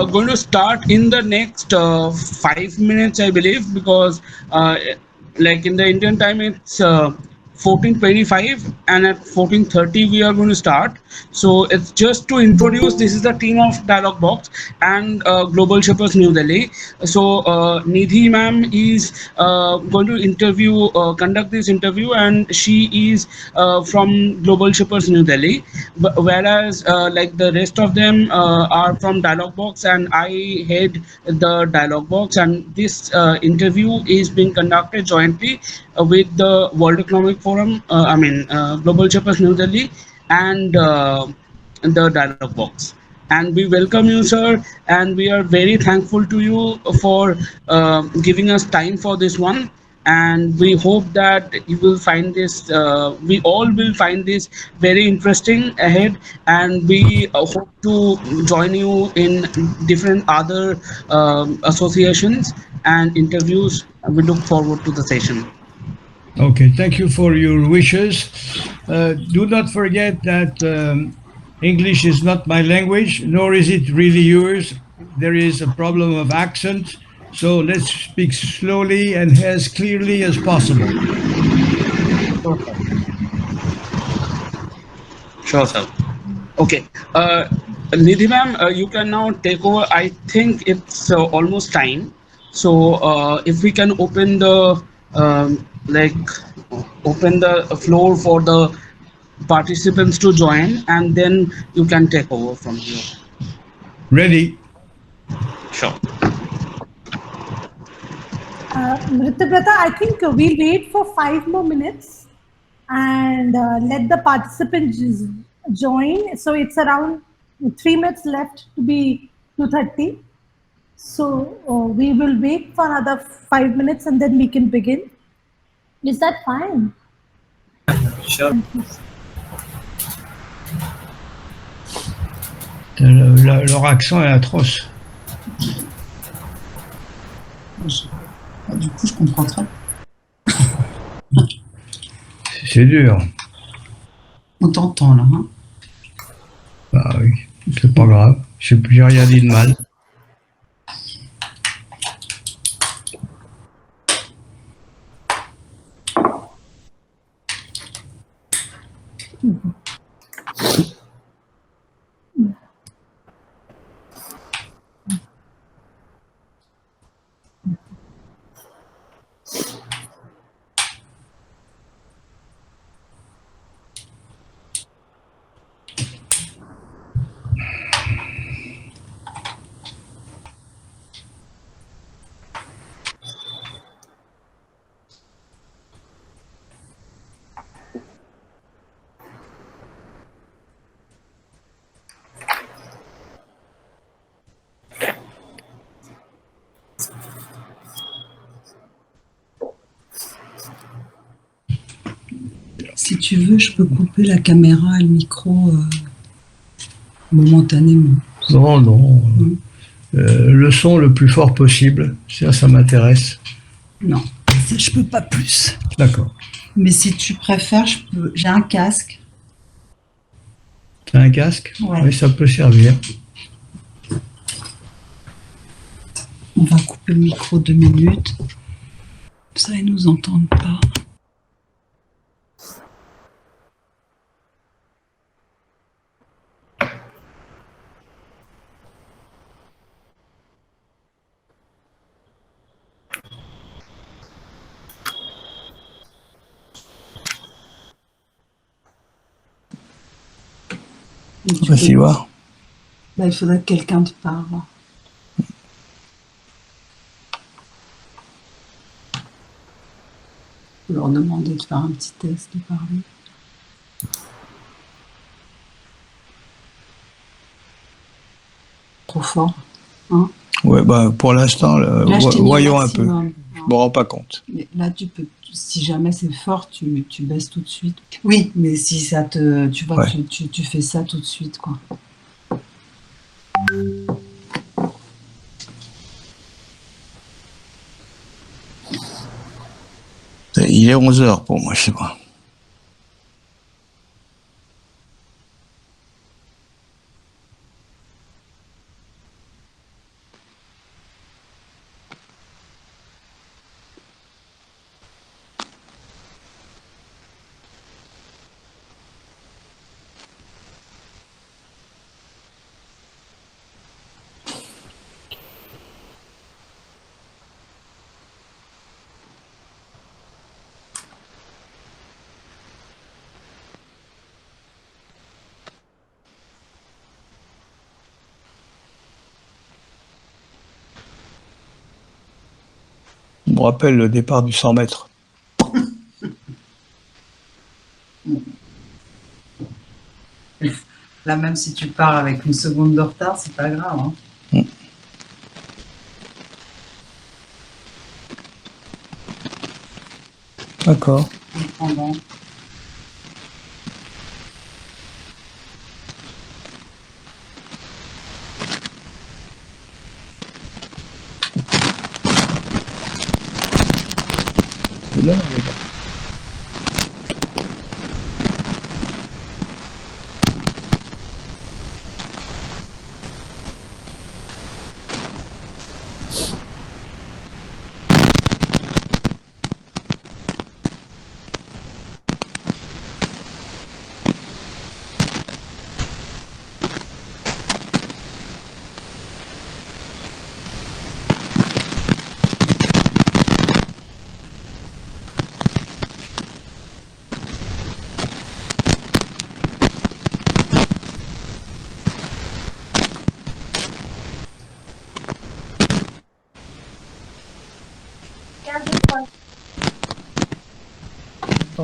going to start in the next 5 minutes, I believe, because like in the Indian time, it's 14:25, and at 14:30 we are going to start. So it's just to introduce. This is the team of Dialog Box and Global Shippers New Delhi. So Nidhi ma'am is going to conduct this interview, and she is from Global Shippers New Delhi. Whereas like the rest of them are from Dialog Box, and I head the Dialog Box, and this interview is being conducted jointly with the World Economic Forum, Global Shippers New Delhi, and the Dialog Box. And we welcome you, sir, and we are very thankful to you for giving us time for this one. And we hope that you will find this, we all will find this very interesting ahead. And we hope to join you in different other associations and interviews. We look forward to the session. Okay, thank you for your wishes. Do not forget that English is not my language, nor is it really yours. There is a problem of accent, so let's speak slowly and as clearly as possible. Sure, sir. Okay. Nidhi ma'am, you can now take over. I think it's almost time. So if we can open the like open the floor for the participants to join, and then you can take over from here. Ready? Sure. Nrityabrata, I think we'll wait for 5 more minutes and let the participants join. So it's around 3 minutes left to be 2:30. So we will wait for another 5 minutes and then we can begin. Is that fine? Sure. Leur accent est atroce. Du coup, je comprends très. C'est dur. On t'entend là, hein? Bah oui, c'est pas grave. J'ai rien dit de mal. Si tu veux, je peux couper la caméra et le micro momentanément. Non, non. Le son le plus fort possible, ça m'intéresse. Non, je peux pas plus. D'accord. Mais si tu préfères, j'ai un casque. T'as un casque? Ouais. Oui, ça peut servir. On va couper le micro 2 minutes. Ça, ils nous entendent pas. Vas-y voir. Bah, il faudrait que quelqu'un te parle. Faut leur demander de faire un petit test de parler. Trop fort, hein? Ouais, bah pour l'instant, voyons un peu. Je me rends pas compte. Mais là, tu peux, si jamais c'est fort, tu baisses tout de suite. Oui, mais si ça te, tu vois, ouais. tu fais ça tout de suite, quoi. Il est 11h pour moi, je sais pas. On me rappelle le départ du 100 mètres. Là, même si tu pars avec une seconde de retard, c'est pas grave. Hein. D'accord. Pendant. C'est là, les gars.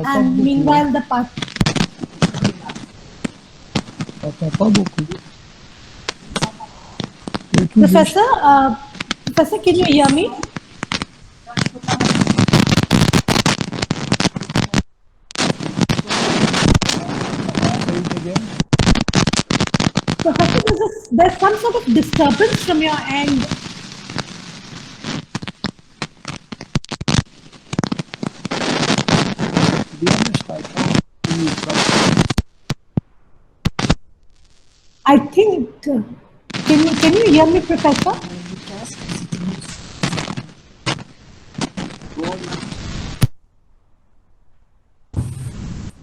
And meanwhile, the part. J'entends pas beaucoup. Professor, can you hear me? Professor, there's some sort of disturbance from your end. To be honest, I can't hear you properly. I think. Can you hear me, Professor?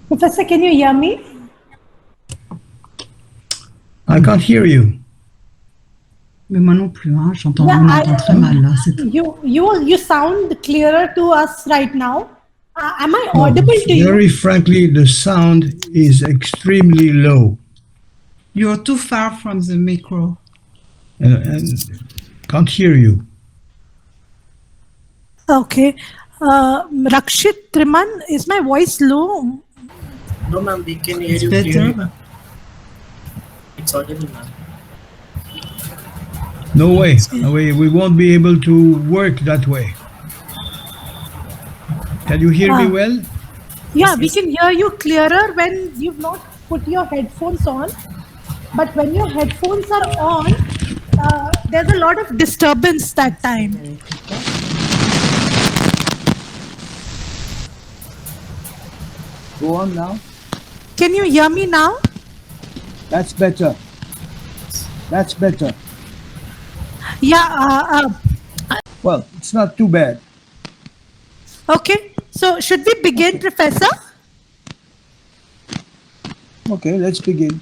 Professor, can you hear me? I can't hear you. Mais moi non plus, hein. J'entends Yeah, très mal là. You sound clearer to us right now. Am I audible to you? Very frankly, the sound is extremely low. You're too far from the micro. And can't hear you. Okay. Rakshit Triman, is my voice low? No, ma'am, we can hear you better. clearly, ma'am. It's audible, ma'am. No way. No way. We won't be able to work that way. Can you hear me well? Yeah, we can hear you clearer when you've not put your headphones on. But when your headphones are on, there's a lot of disturbance that time. Go on now. Can you hear me now? That's better. That's better. Yeah. Well, it's not too bad. Okay. So should we begin, Professor? Okay, let's begin.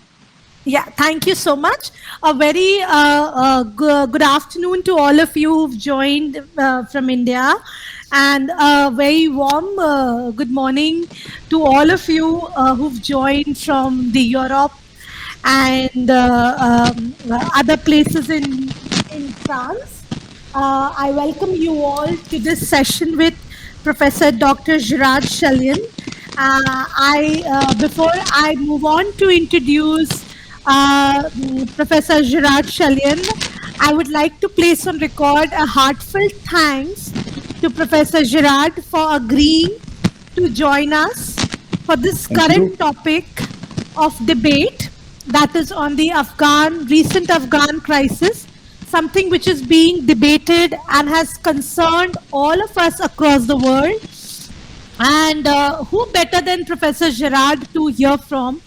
Yeah, thank you so much. A very good afternoon to all of you who've joined from India, and a very warm good morning to all of you who've joined from the Europe and other places in France. I welcome you all to this session with Professor Dr. Gerard Chaliand. Before I move on to introduce Professor Gerard Chaliand, I would like to place on record a heartfelt thanks to Professor Gerard for agreeing to join us for this current topic of debate, that is on the recent Afghan crisis, something which is being debated and has concerned all of us across the world. And who better than Professor Gerard to hear from?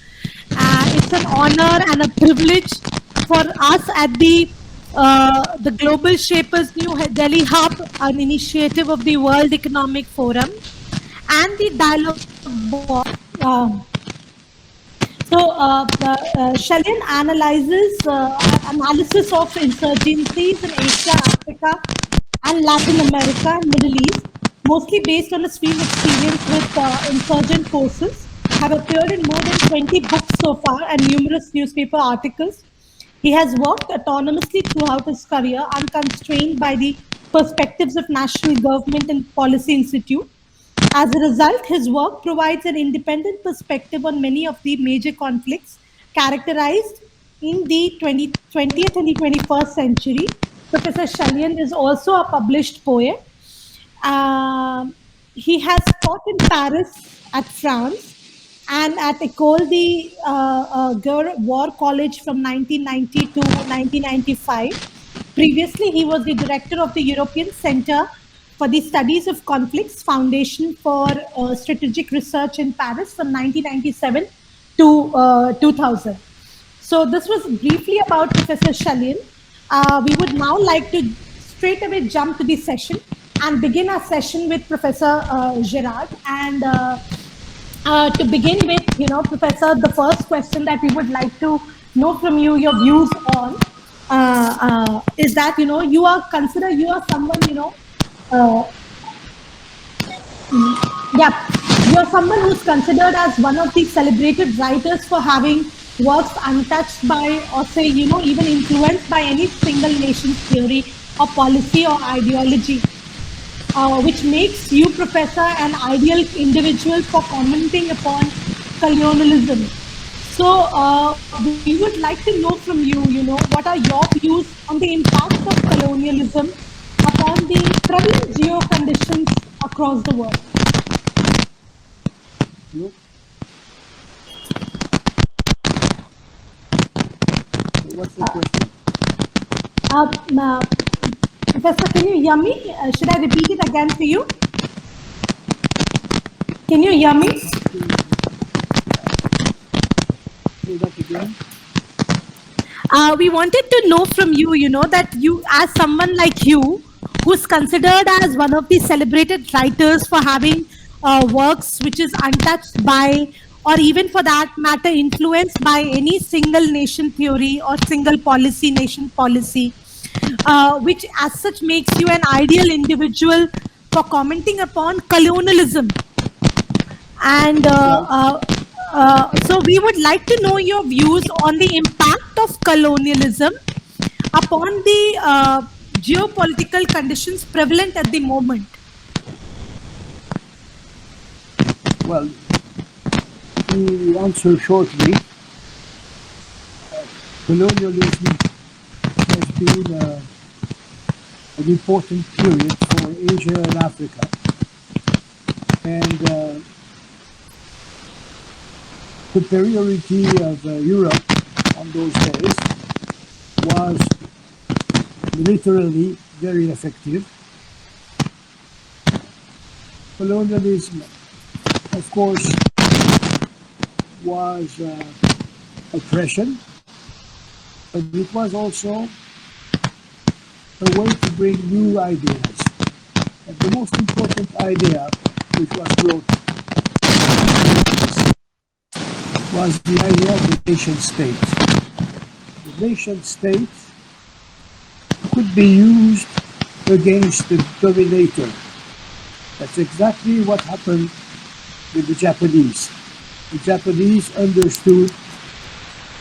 It's an honor and a privilege for us at the Global Shapers New Delhi Hub, an initiative of the World Economic Forum, and the Dialogue Board. Chaliand analyzes analysis of insurgencies in Asia, Africa, and Latin America and Middle East, mostly based on his field experience with insurgent forces, have appeared in more than 20 books so far and numerous newspaper articles. He has worked autonomously throughout his career, unconstrained by the Perspectives of National Government and Policy Institute. As a result, his work provides an independent perspective on many of the major conflicts characterized in the 20th and the 21st century. Professor Chaliand is also a published poet. He has taught in Paris at France and at École de Guerre War College from 1990 to 1995. Previously, he was the director of the European Center for the Studies of Conflicts Foundation for Strategic Research in Paris from 1997 to 2000. So this was briefly about Professor Chaliand. We would now like to straight away jump to the session and begin our session with Professor Gerard. And to begin with, Professor, the first question that we would like to know from you, your views on, is that, you are someone, you're someone who's considered as one of the celebrated writers for having works untouched by, or say, even influenced by any single nation's theory or policy or ideology, which makes you, Professor, an ideal individual for commenting upon colonialism. So we would like to know from you, what are your views on the impact of colonialism upon the prevalent geo conditions across the world? What's the question? Professor, can you hear me? Should I repeat it again for you? Can you hear me? Say that again. We wanted to know from you, that you, as someone like you, who's considered as one of the celebrated writers for having works which is untouched by, or even for that matter, influenced by any single nation theory or single policy, nation policy, which as such makes you an ideal individual for commenting upon colonialism. And so we would like to know your views on the impact of colonialism upon the geopolitical conditions prevalent at the moment. Well, to answer shortly, colonialism has been an important period for Asia and Africa. And superiority of Europe on those days was militarily very effective. Colonialism, of course, was oppression, but it was also a way to bring new ideas. And the most important idea which was brought was the idea of the nation state. The nation state could be used against the dominator. That's exactly what happened with the Japanese. The Japanese understood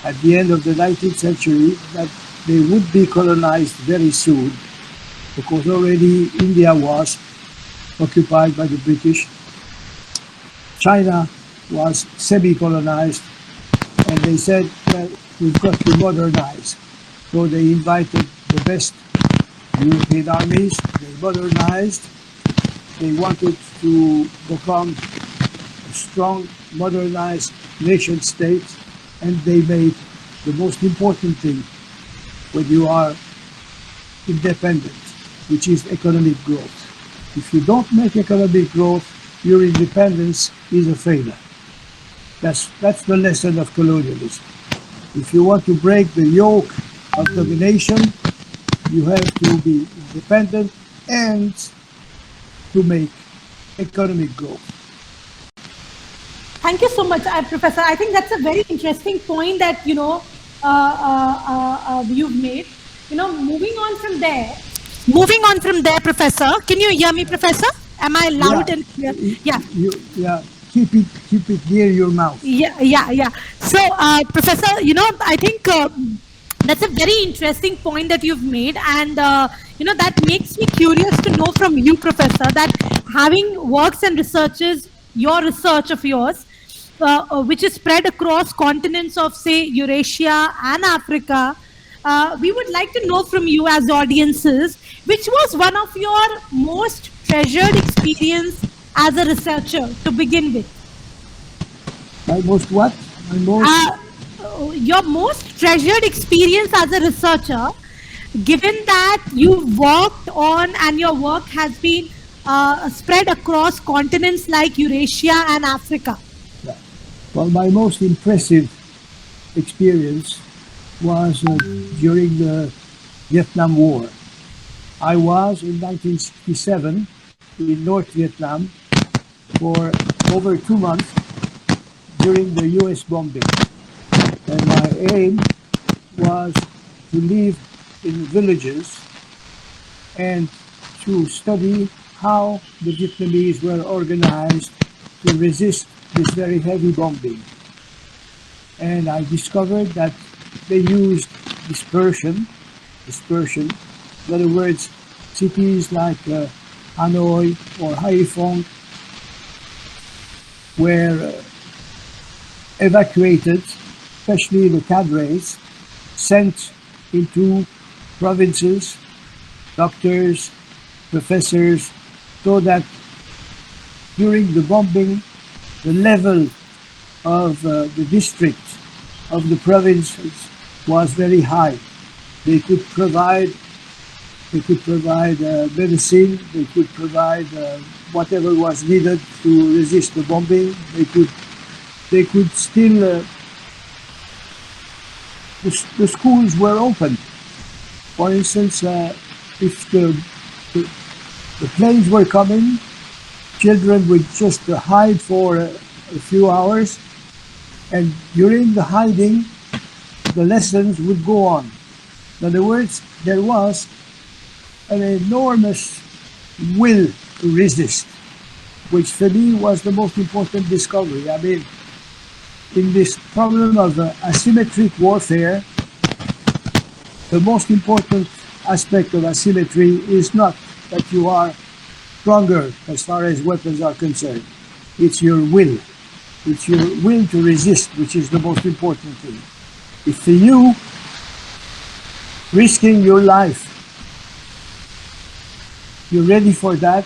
at the end of the 19th century that they would be colonized very soon, because already India was occupied by the British. China was semi-colonized, and they said, well, we've got to modernize. So they invited the best European armies, they modernized, they wanted to become a strong, modernized nation state, and they made the most important thing when you are independent, which is economic growth. If you don't make economic growth, your independence is a failure. That's the lesson of colonialism. If you want to break the yoke of domination, you have to be independent and to make economic growth. Thank you so much, Professor. I think that's a very interesting point that you've made. Moving on from there, Professor. Can you hear me, Professor? Am I loud and clear? Yeah. Keep it near your mouth. Yeah. So, Professor, I think that's a very interesting point that you've made, and that makes me curious to know from you, Professor, that having works and researches, your research of yours, which is spread across continents of, say, Eurasia and Africa, we would like to know from you as audiences, which was one of your most treasured experience as a researcher to begin with? My most what? My most... Your most treasured experience as a researcher, given that you've worked on and your work has been spread across continents like Eurasia and Africa. Yeah. Well, my most impressive experience was during the Vietnam War. I was in 1967 in North Vietnam for over 2 months during the US bombing. And my aim was to live in villages and to study how the Vietnamese were organized to resist this very heavy bombing. And I discovered that they used dispersion. In other words, cities like Hanoi or Haiphong were evacuated, especially the cadres, sent into provinces, doctors, professors, so that during the bombing, the level of the district, of the provinces was very high. They could provide medicine, they could provide whatever was needed to resist the bombing. They could still, the schools were open. For instance, if the planes were coming, children would just hide for a few hours, and during the hiding, the lessons would go on. In other words, there was an enormous will to resist, which for me was the most important discovery. I mean, in this problem of asymmetric warfare, the most important aspect of asymmetry is not that you are stronger as far as weapons are concerned. It's your will. It's your will to resist, which is the most important thing. If for you, risking your life, you're ready for that,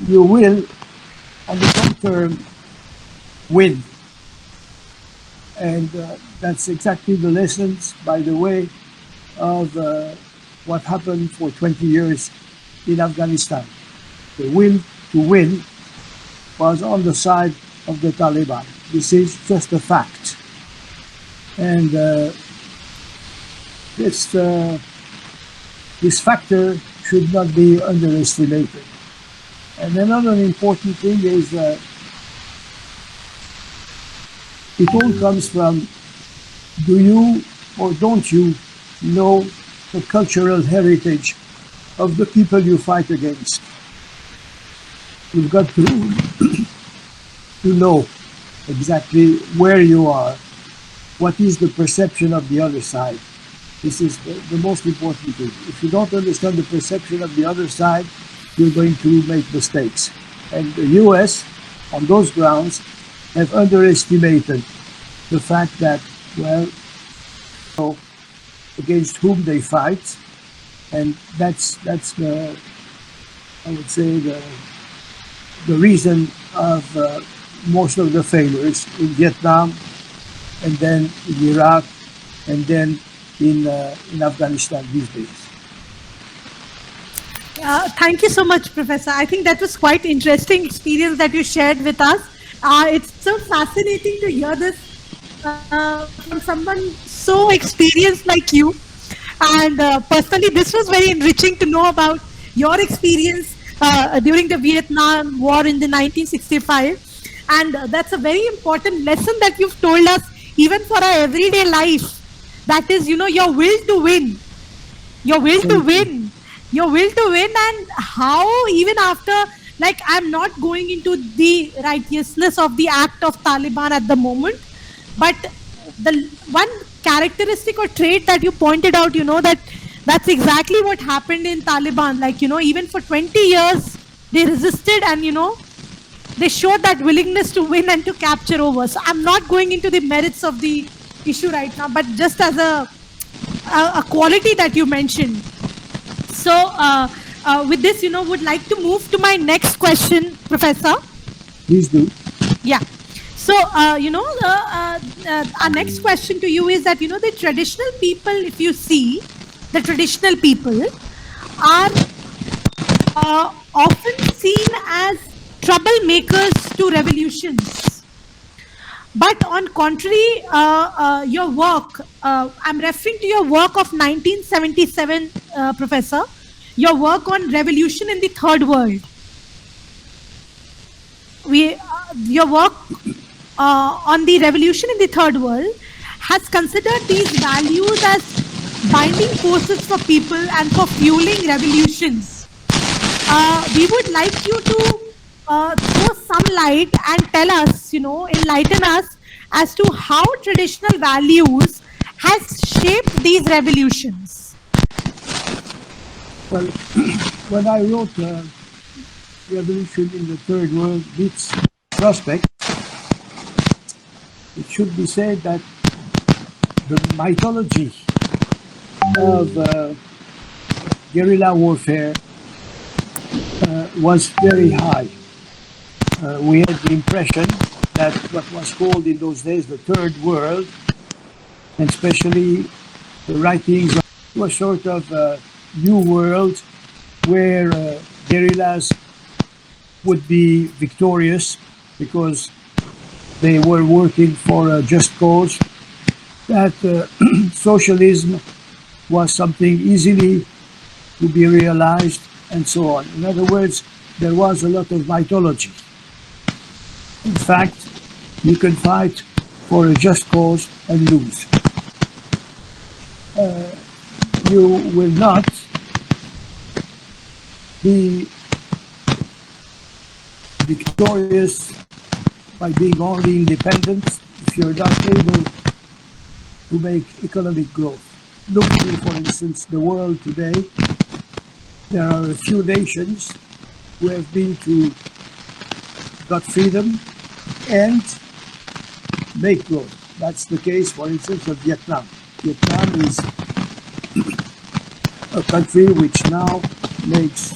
you will, on the long term, win. And that's exactly the lessons, by the way, of what happened for 20 years in Afghanistan. The will to win was on the side of the Taliban. This is just a fact. And this factor should not be underestimated. And another important thing is it all comes from, do you or don't you know the cultural heritage of the people you fight against? You've got to know exactly where you are, what is the perception of the other side. This is the most important thing. If you don't understand the perception of the other side, you're going to make mistakes. And the US, on those grounds, have underestimated the fact that, well, against whom they fight, and that's the, I would say, the reason of most of the failures in Vietnam, and then in Iraq, and then in Afghanistan these days. Thank you so much, Professor. I think that was quite interesting experience that you shared with us. It's so fascinating to hear this from someone so experienced like you. And personally, this was very enriching to know about your experience during the Vietnam War in the 1965. And that's a very important lesson that you've told us, even for our everyday life. That is, your will to win. Your will to win. Your will to win, and how even after, like, I'm not going into the righteousness of the act of Taliban at the moment, but the one characteristic or trait that you pointed out, that That's exactly what happened in Taliban. Like, even for 20 years, they resisted and, they showed that willingness to win and to capture over. So I'm not going into the merits of the issue right now, but just as a quality that you mentioned. So with this, would like to move to my next question, Professor. Please do. Yeah. So, our next question to you is that, the traditional people, if you see, the traditional people are often seen as troublemakers to revolutions. But on contrary, your work, I'm referring to your work of 1977, Professor, your work on revolution in the third world. Your work on the revolution in the third world has considered these values as binding forces for people and for fueling revolutions. We would like you to throw some light and tell us, enlighten us as to how traditional values has shaped these revolutions. Well, when I wrote Revolution in the Third World, its prospect, it should be said that the mythology of guerrilla warfare was very high. We had the impression that what was called in those days the Third World, and especially the writings, was sort of a new world where guerrillas would be victorious because they were working for a just cause, that socialism was something easily to be realized, and so on. In other words, there was a lot of mythology. In fact, you can fight for a just cause and lose. You will not be victorious by being only independent if you're not able to make economic growth. Look to, for instance, the world today. There are a few nations who have got freedom and make growth. That's the case, for instance, of Vietnam. Vietnam is a country which now makes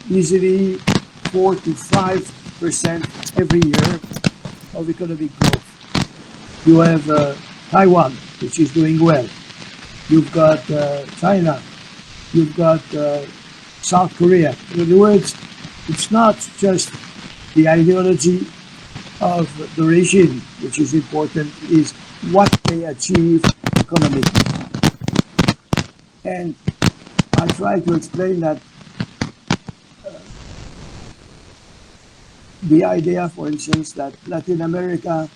easily 4 to 5% every year of economic growth. You have Taiwan, which is doing well. You've got China. You've got South Korea. In other words, it's not just the ideology of the regime, which is important, is what they achieve economically. And I try to explain that the idea, for instance, that Latin America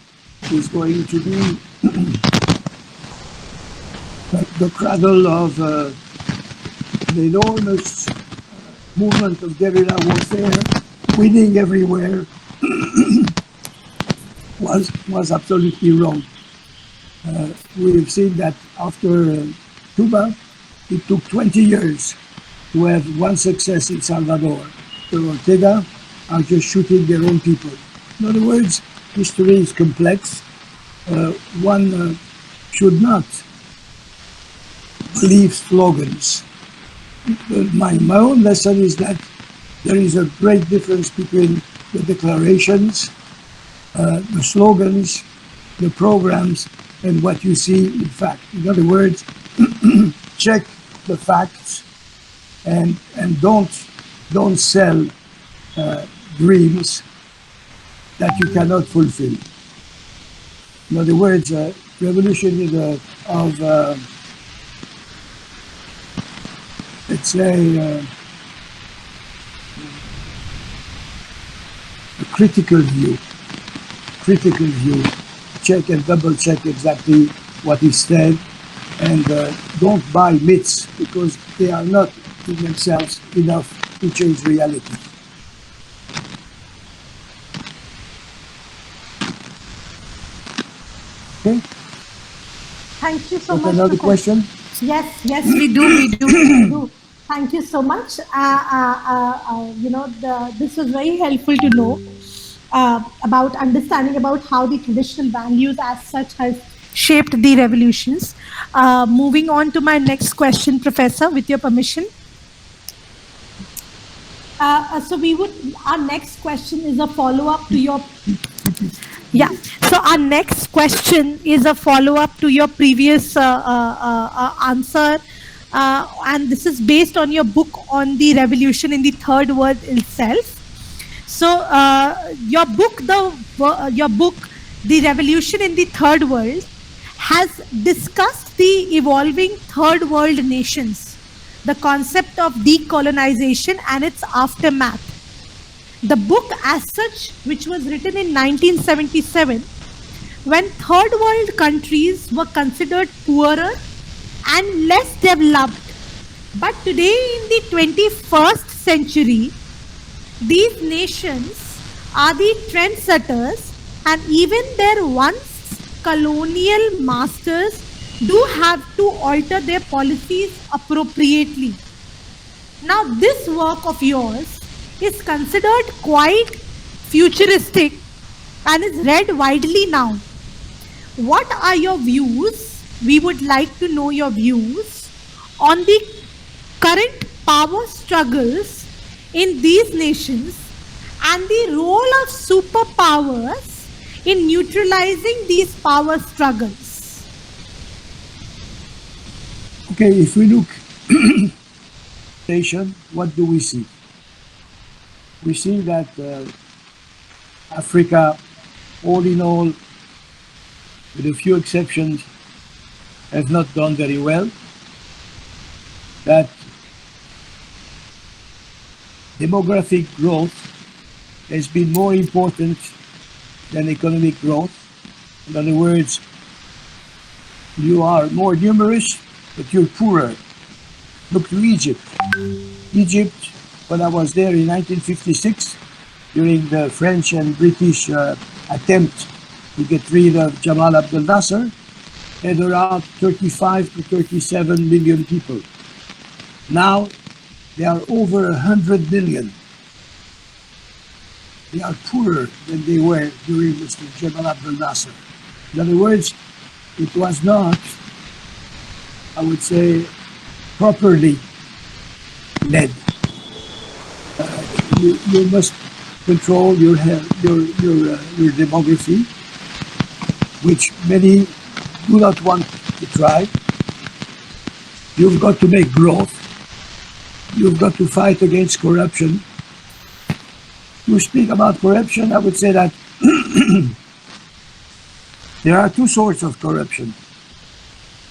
is going to be the cradle of an enormous movement of guerrilla warfare, winning everywhere, was absolutely wrong. We've seen that after Cuba, it took 20 years to have one success in Salvador. The Ortega are just shooting their own people. In other words, history is complex. One should not believe slogans. My own lesson is that there is a great difference between the declarations, the slogans, the programs, and what you see in fact. In other words, check the facts and don't sell dreams that you cannot fulfill. In other words, revolution is of let's say a critical view. Check and double check exactly what is said, and don't buy myths because they are not in themselves enough to change reality. Okay? Thank you so Okay, much. another question? Yes, yes, we do, we do. Thank you so much. This was very helpful to know about understanding about how the traditional values as such has shaped the revolutions. Moving on to my next question, Professor, with your permission. So our next question is a follow-up to your, yeah. So our next question is a follow-up to your previous answer. And this is based on your book on the revolution in the third world itself. So your book, The Revolution in the Third World, has discussed the evolving third world nations, the concept of decolonization and its aftermath. The book as such, which was written in 1977, when third world countries were considered poorer and less developed. But today in the 21st century, these nations are the trendsetters, and even their once colonial masters do have to alter their policies appropriately. Now, this work of yours is considered quite futuristic and is read widely now. What are your views? We would like to know your views on the current power struggles in these nations and the role of superpowers in neutralizing these power struggles. Okay, if we look nation, what do we see? We see that Africa, all in all, with a few exceptions, has not done very well. That demographic growth has been more important than economic growth. In other words, you are more numerous, but you're poorer. Look to Egypt. Egypt, when I was there in 1956, during the French and British attempt to get rid of Jamal Abdel Nasser, had around 35 to 37 million people. Now, they are over 100 million. They are poorer than they were during Mr. Jamal Abdel Nasser. In other words, it was not, I would say, properly led. You must control your demography, which many do not want to try. You've got to make growth. You've got to fight against corruption. To speak about corruption, I would say that there are two sorts of corruption.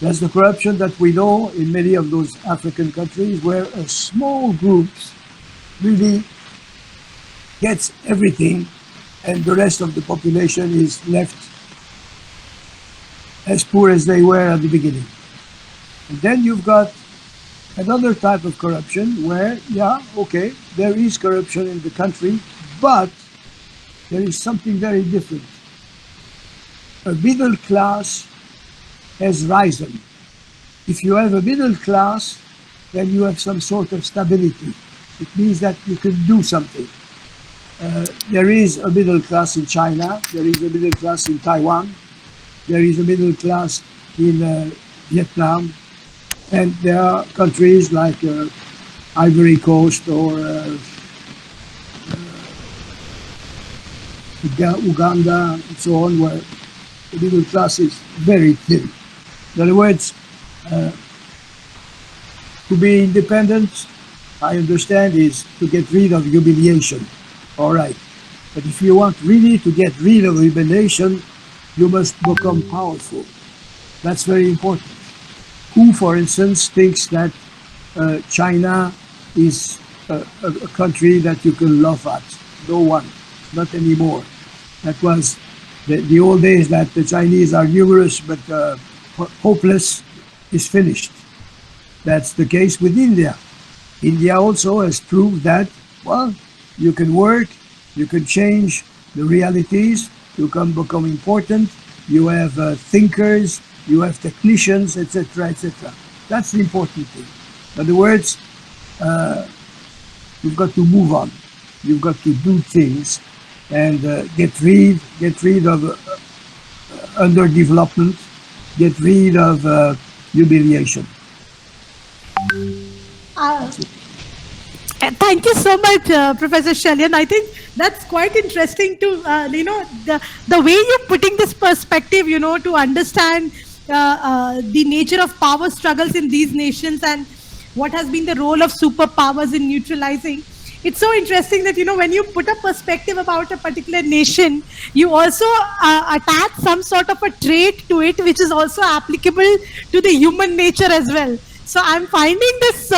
There's the corruption that we know in many of those African countries where a small group really gets everything and the rest of the population is left as poor as they were at the beginning. And then you've got another type of corruption where, yeah, okay, there is corruption in the country, but there is something very different. A middle class has risen. If you have a middle class, then you have some sort of stability. It means that you can do something. There is a middle class in China, there is a middle class in Taiwan, there is a middle class in Vietnam, and there are countries like Ivory Coast or Uganda and so on, where the middle class is very thin. In other words, to be independent, I understand, is to get rid of humiliation. All right. But if you want really to get rid of humiliation, you must become powerful. That's very important. Who, for instance, thinks that China is a country that you can laugh at? No one, not anymore. That was the old days that the Chinese are numerous but hopeless is finished. That's the case with India. India also has proved that, well, you can work, you can change the realities, you can become important, you have thinkers, you have technicians, etc., etc. That's the important thing. In other words, you've got to move on. You've got to do things and get rid of underdevelopment, get rid of humiliation. Thank you so much, Professor Chaliand. I think that's quite interesting to, the way you're putting this perspective, to understand the nature of power struggles in these nations and what has been the role of superpowers in neutralizing. It's so interesting that, when you put a perspective about a particular nation, you also attach some sort of a trait to it, which is also applicable to the human nature as well. So I'm finding this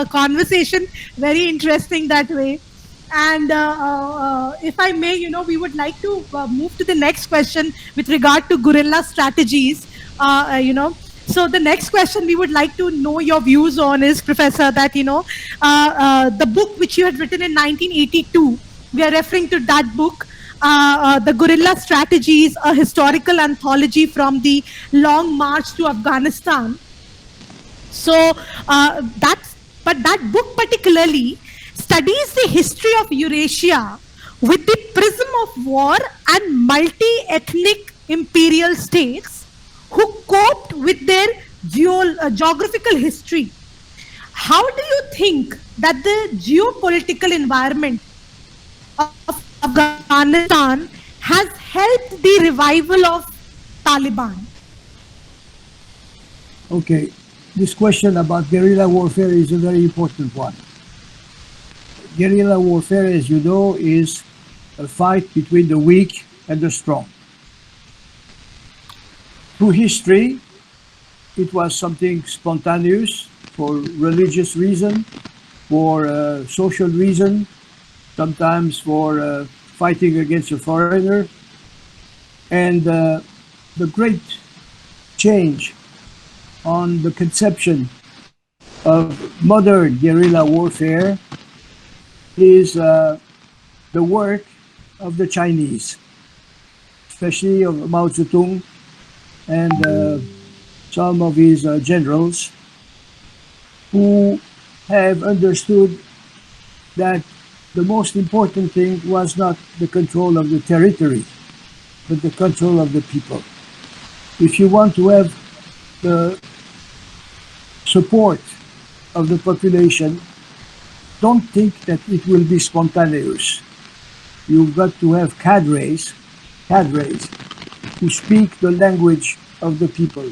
conversation very interesting that way. And if I may, we would like to move to the next question with regard to guerrilla strategies. So the next question we would like to know your views on is, Professor, that, the book which you had written in 1982, we are referring to that book, The Guerrilla Strategies, a historical anthology from the long march to Afghanistan. So that book particularly studies the history of Eurasia with the prism of war and multi-ethnic imperial states who coped with their geographical history. How do you think that the geopolitical environment of Afghanistan has helped the revival of Taliban? Okay, this question about guerrilla warfare is a very important one. Guerrilla warfare, as you know, is a fight between the weak and the strong. Through history, it was something spontaneous for religious reason, for social reason, sometimes for fighting against a foreigner. And the great change on the conception of modern guerrilla warfare is the work of the Chinese, especially of Mao Zedong and some of his generals, who have understood that the most important thing was not the control of the territory, but the control of the people. If you want to have the support of the population, don't think that it will be spontaneous. You've got to have cadres who speak the language of the people.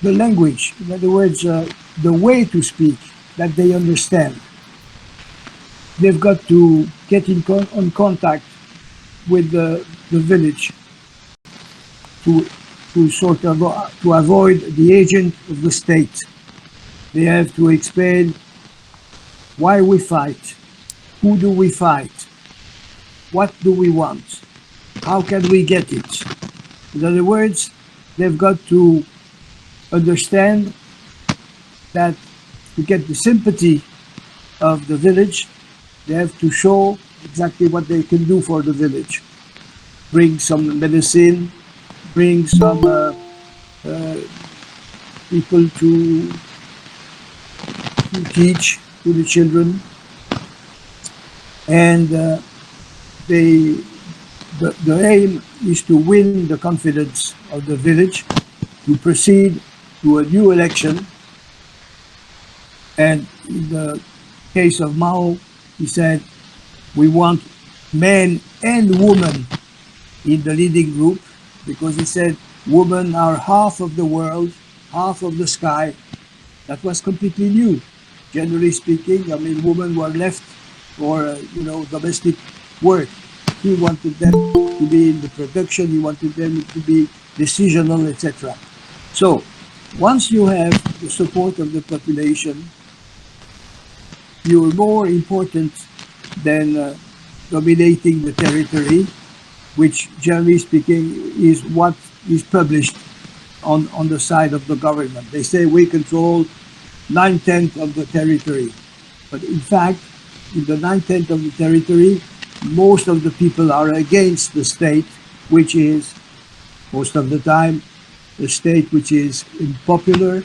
The language, in other words, the way to speak that they understand. They've got to get on contact with the village to sort of to avoid the agent of the state. They have to explain why we fight, who do we fight, what do we want, how can we get it. In other words, they've got to understand that to get the sympathy of the village, they have to show exactly what they can do for the village. Bring some medicine, bring some people to teach to the children, and the aim is to win the confidence of the village, to proceed to a new election. And in the case of Mao, he said, we want men and women in the leading group, because he said women are half of the world, half of the sky. That was completely new. Generally speaking, I mean, women were left for domestic work. He wanted them to be in the production, he wanted them to be decisional, etc. So once you have the support of the population, you're more important than dominating the territory, which generally speaking is what is published on the side of the government. They say we control 9/10 of the territory, but in fact, in the 9/10 of the territory, most of the people are against the state, which is most of the time a state which is unpopular,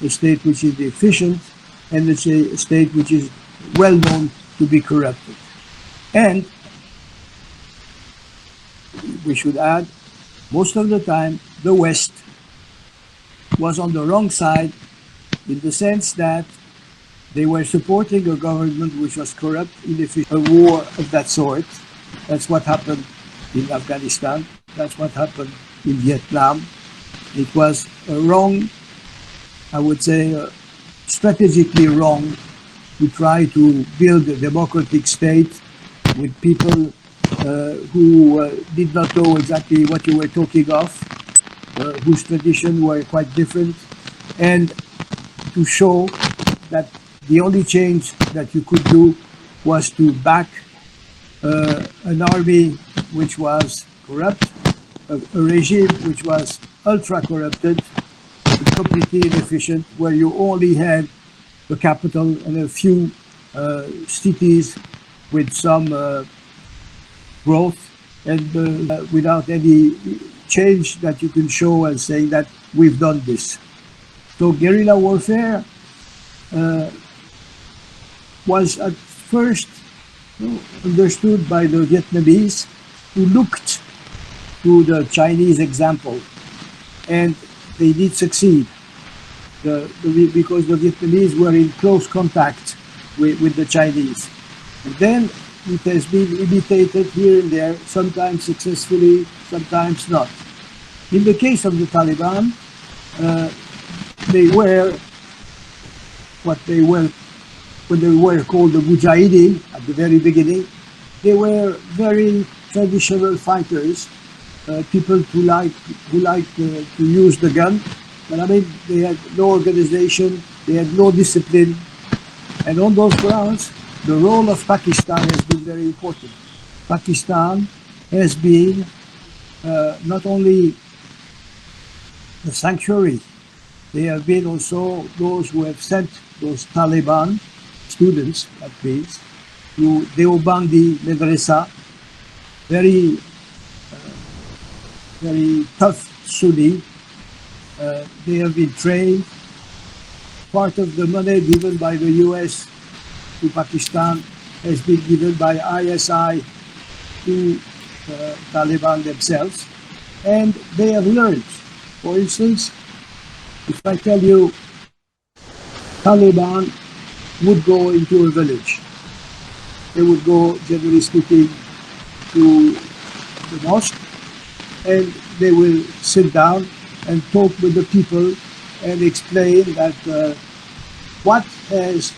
a state which is efficient, and a state which is well known to be corrupted. And we should add, most of the time, the West was on the wrong side in the sense that they were supporting a government which was corrupt, inefficient, a war of that sort. That's what happened in Afghanistan. That's what happened in Vietnam. It was a wrong, I would say, strategically wrong to try to build a democratic state with people who did not know exactly what you were talking of, whose traditions were quite different, and to show that the only change that you could do was to back an army which was corrupt, a regime which was ultra corrupted, completely inefficient, where you only had the capital and a few cities with some growth, and without any change that you can show as saying that we've done this. So guerrilla warfare was at first understood by the Vietnamese, who looked to the Chinese example, and they did succeed because the Vietnamese were in close contact with the Chinese. And then it has been imitated here and there, sometimes successfully, sometimes not. In the case of the Taliban, they were what they were when they were called the Mujahideen at the very beginning. They were very traditional fighters, people who liked to use the gun. But I mean, they had no organization, they had no discipline, and on those grounds, the role of Pakistan has been very important. Pakistan has been not only the sanctuary, they have been also those who have sent those Taliban students, at least, to Deobandi Madrasa, very tough Sunni. They have been trained. Part of the money given by the US to Pakistan has been given by ISI to Taliban themselves, and they have learned. For instance, if I tell you Taliban would go into a village, they would go, generally speaking, to the mosque, and they will sit down and talk with the people and explain that what has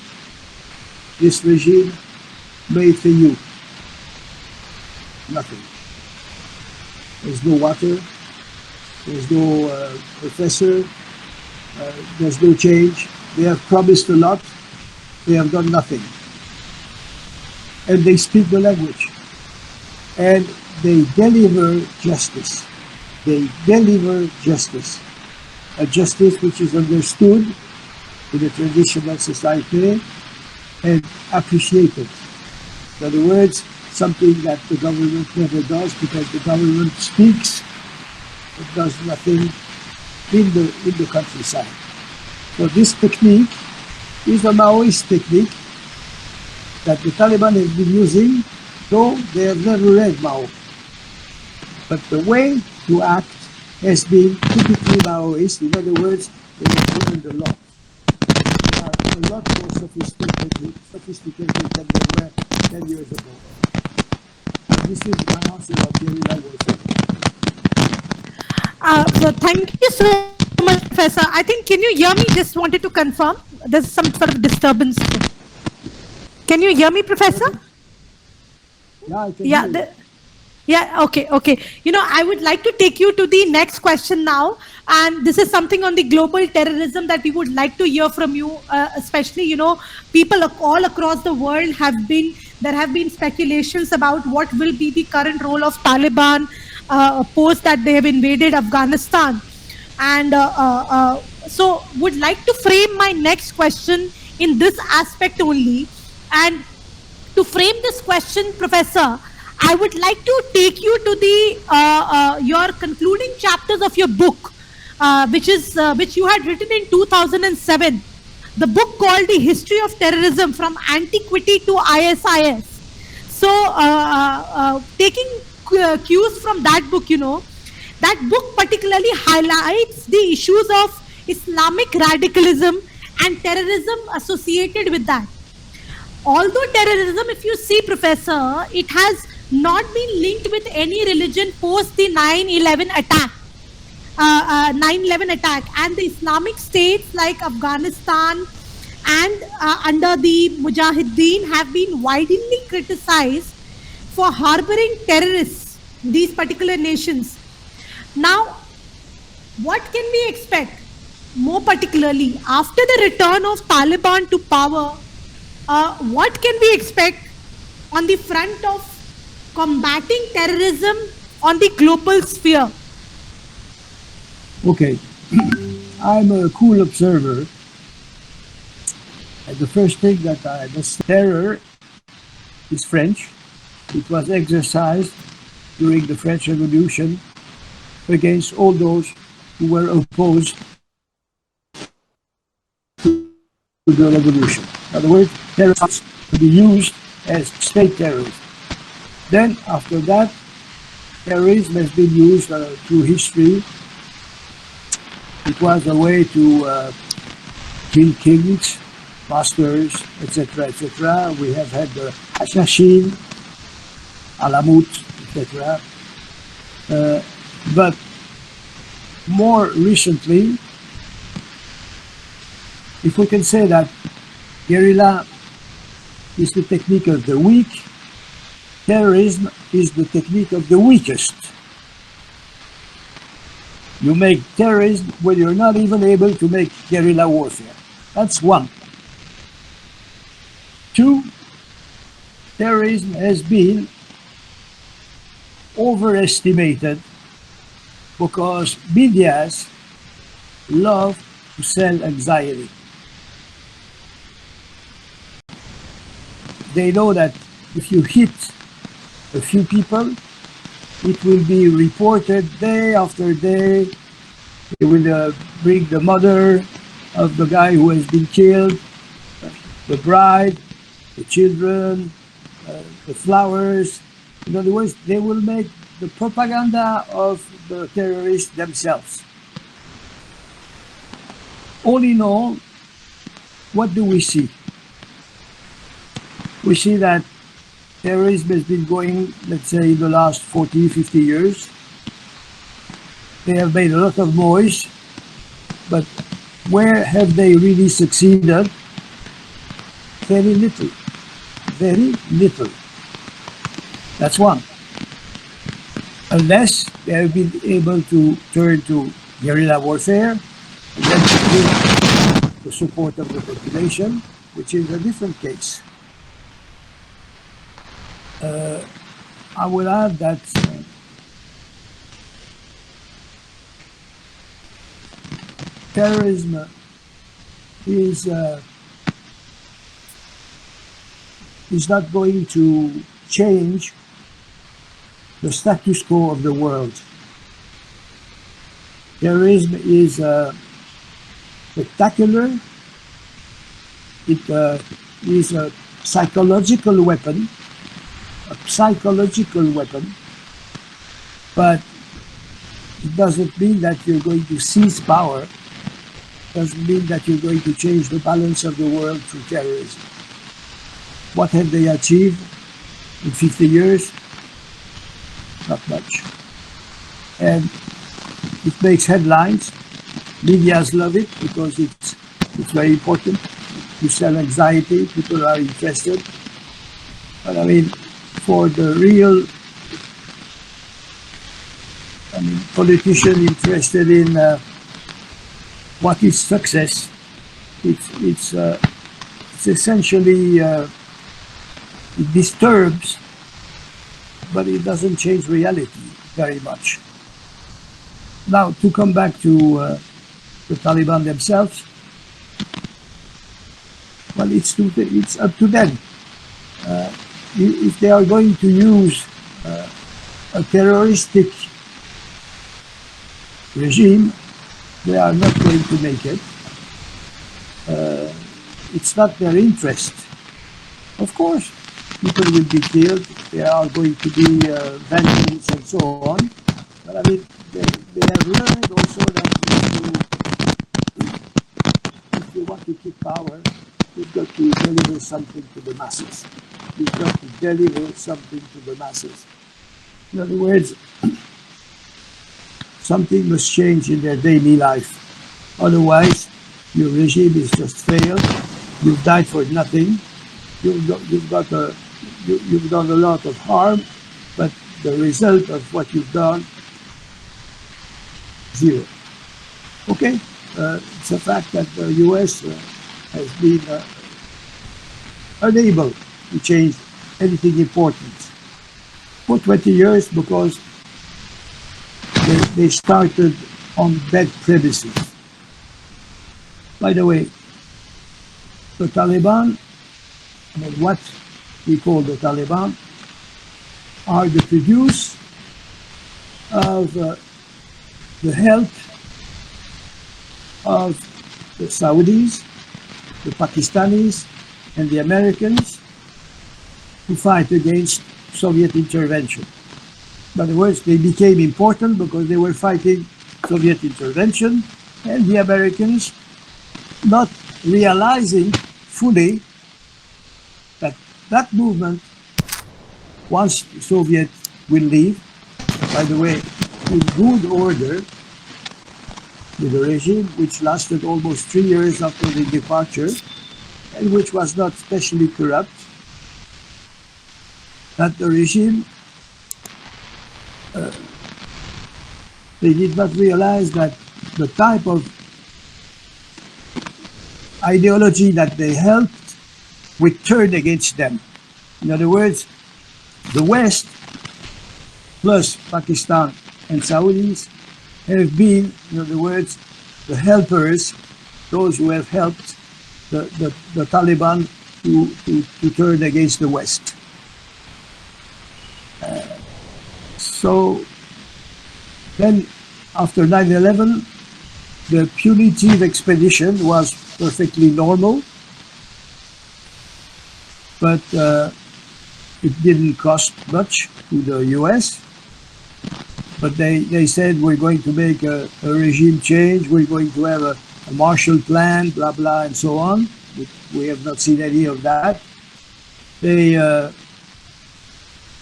this regime made for you? Nothing. There's no water, there's no professor, there's no change. They have promised a lot, they have done nothing. And they speak the language. And they deliver justice. They deliver justice. A justice which is understood in a traditional society and appreciated. In other words, something that the government never does, because the government speaks, it does nothing in the countryside. So this technique is a Maoist technique that the Taliban have been using, though they have never read Mao. But the way to act has been typically Maoist. In other words, they have learned a lot. They are a lot more sophisticated than they were 10 years ago. And this is my answer of guerrilla warfare. So thank you so much, Professor. I think, can you hear me? Just wanted to confirm. There's some sort of disturbance. Can you hear me, Professor? Yeah, I can hear you. Yeah, okay. I would like to take you to the next question now. And this is something on the global terrorism that we would like to hear from you, especially, people all across the world there have been speculations about what will be the current role of Taliban post that they have invaded Afghanistan. And so would like to frame my next question in this aspect only. And to frame this question, Professor, I would like to take you to the your concluding chapters of your book, which you had written in 2007. The book called The History of Terrorism from Antiquity to ISIS. So, taking cues from that book, that book particularly highlights the issues of Islamic radicalism and terrorism associated with that. Although terrorism, if you see, Professor, it has not been linked with any religion post the 9/11 attack. 9/11 attack, and the Islamic states like Afghanistan and under the Mujahideen have been widely criticized for harboring terrorists, these particular nations. Now, what can we expect, more particularly after the return of Taliban to power? What can we expect on the front of combating terrorism on the global sphere? Okay, I'm a cool observer. And the first thing that I must terror is French. It was exercised during the French Revolution against all those who were opposed to the revolution. In other words, terrorism to be used as state terrorism. Then, after that, terrorism has been used through history. It was a way to kill kings, masters, etc., etc. We have had the Assassin, Alamut, etc. But more recently, if we can say that guerrilla is the technique of the weak, terrorism is the technique of the weakest. You make terrorism when you're not even able to make guerrilla warfare. That's one. Two, terrorism has been overestimated because medias love to sell anxiety. They know that if you hit a few people, it will be reported day after day. They will bring the mother of the guy who has been killed, the bride, the children, the flowers. In other words, they will make the propaganda of the terrorists themselves. All in all, what do we see? We see that terrorism has been going, let's say, in the last 40, 50 years. They have made a lot of noise, but where have they really succeeded? Very little. Very little. That's one. Unless they have been able to turn to guerrilla warfare, and then the support of the population, which is a different case. I will add that terrorism is not going to change the status quo of the world. Terrorism is spectacular. It is a psychological weapon. But it doesn't mean that you're going to seize power. It doesn't mean that you're going to change the balance of the world through terrorism. What have they achieved in 50 years? Not much. And it makes headlines. Medias love it because it's very important to sell anxiety. People are interested. But I mean, for the real, politician interested in what is success, it's essentially it disturbs, but it doesn't change reality very much. Now, to come back to the Taliban themselves, well, it's up to them. If they are going to use a terroristic regime, they are not going to make it. It's not their interest. Of course, people will be killed. There are going to be vengeance and so on. But I mean, they have learned also that if you want to keep power, you've got to deliver something to the masses. You've got to deliver something to the masses. In other words, something must change in their daily life. Otherwise, your regime is just failed. You've died for nothing. You've done a lot of harm, but the result of what you've done, zero. Okay, it's a fact that the U.S. has been unable to change anything important for 20 years because they started on bad premises. By the way, the Taliban, I mean, what we call the Taliban, are the produce of the help of the Saudis, the Pakistanis, and the Americans to fight against Soviet intervention. In other words, they became important because they were fighting Soviet intervention, and the Americans not realizing fully that that movement, once the Soviet will leave, by the way, in good order, with a regime which lasted almost 3 years after the departure, and which was not especially corrupt, that the regime, they did not realize that the type of ideology that they helped would turn against them. In other words, the West, plus Pakistan and Saudis, have been, in other words, the helpers, those who have helped the Taliban to turn against the West. So then, after 9/11, the punitive expedition was perfectly normal, but it didn't cost much to the US. But they said, we're going to make a regime change, we're going to have a Marshall Plan, blah, blah, and so on. We have not seen any of that. They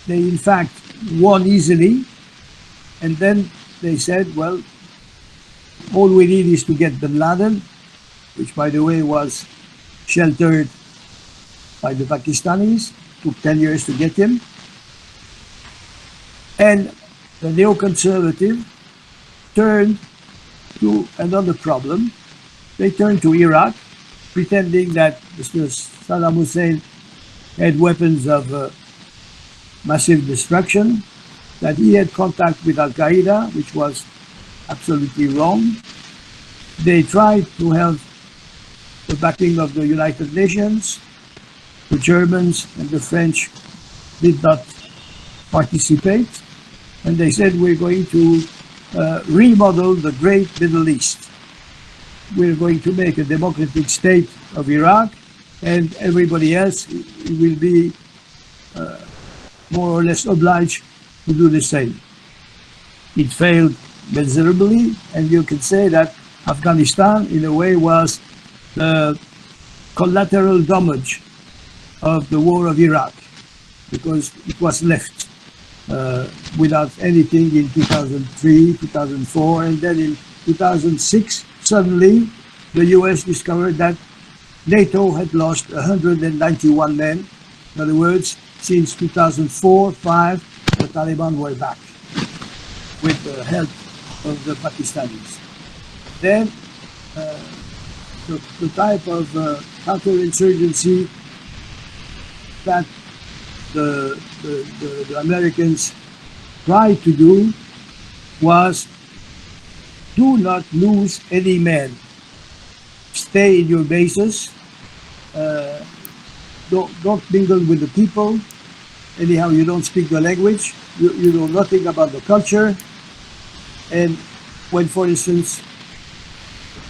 in fact won easily, and then they said, well, all we need is to get Bin Laden, which, by the way, was sheltered by the Pakistanis. Took 10 years to get him. And the neoconservative turned to another problem. They turned to Iraq, pretending that Mr. Saddam Hussein had weapons of massive destruction, that he had contact with Al-Qaeda, which was absolutely wrong. They tried to have the backing of the United Nations. The Germans and the French did not participate, and they said, we're going to remodel the great Middle East. We're going to make a democratic state of Iraq, and everybody else will be more or less obliged to do the same. It failed miserably, and you can say that Afghanistan, in a way, was the collateral damage of the war of Iraq, because it was left without anything in 2003, 2004, and then in 2006, suddenly the US discovered that NATO had lost 191 men. In other words, since 2004-5, the Taliban were back with the help of the Pakistanis. Then the type of counterinsurgency that the Americans tried to do was, do not lose any men. Stay in your bases. Don't mingle with the people. Anyhow, you don't speak the language. You know nothing about the culture. And when, for instance,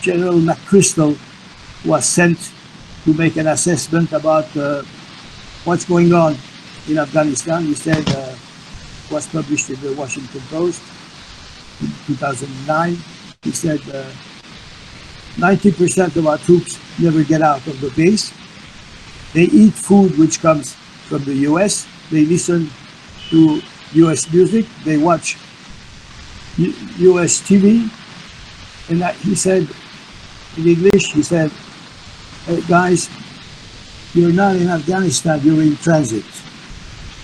General McChrystal was sent to make an assessment about what's going on in Afghanistan. He said, was published in the Washington Post in 2009. He said 90% of our troops never get out of the base. They eat food which comes from the US. They listen to US music. They watch US TV. And he said, in English, he said, hey guys, you're not in Afghanistan, you're in transit.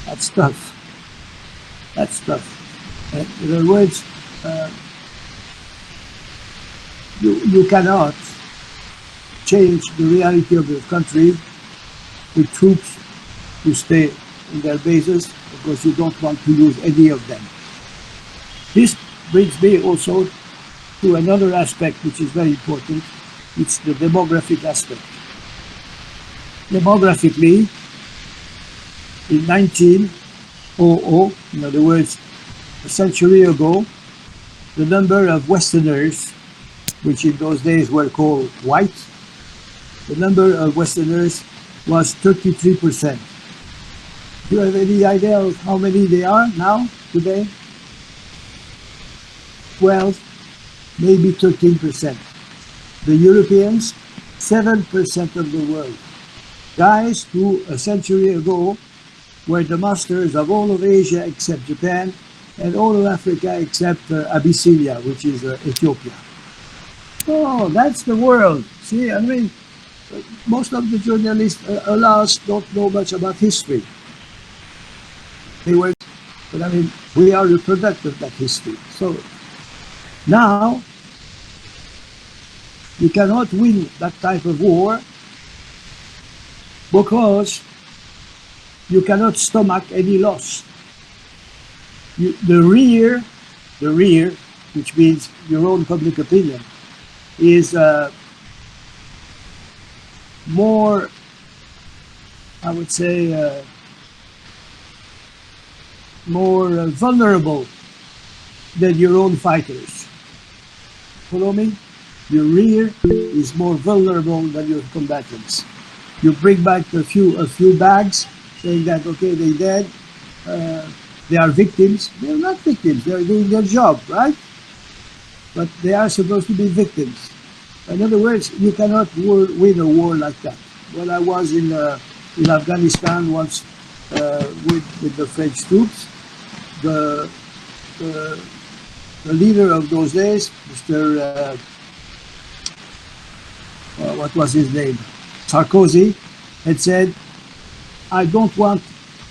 That's tough. That's tough. And in other words, you cannot change the reality of the country with troops who stay in their bases because you don't want to lose any of them. This brings me also to another aspect which is very important. It's the demographic aspect. Demographically, in 1900, in other words, a century ago, the number of Westerners, which in those days were called white, the number of Westerners was 33%. Do you have any idea of how many they are now, today? 12, maybe 13%. The Europeans, 7% of the world. Guys who a century ago were the masters of all of Asia except Japan and all of Africa except Abyssinia, which is Ethiopia. Oh, that's the world. See, I mean, most of the journalists, alas, don't know much about history. They were, but I mean, we are the product of that history. So now, you cannot win that type of war because you cannot stomach any loss. The rear, which means your own public opinion, is more, I would say, more vulnerable than your own fighters. Follow me? Your rear is more vulnerable than your combatants. You bring back a few bags, saying that okay, they dead, they are victims. They're not victims. They're doing their job, right? But they are supposed to be victims. In other words, you cannot win a war like that. When I was in Afghanistan once with the French troops, the leader of those days, Mr. What was his name? Sarkozy, had said, I don't want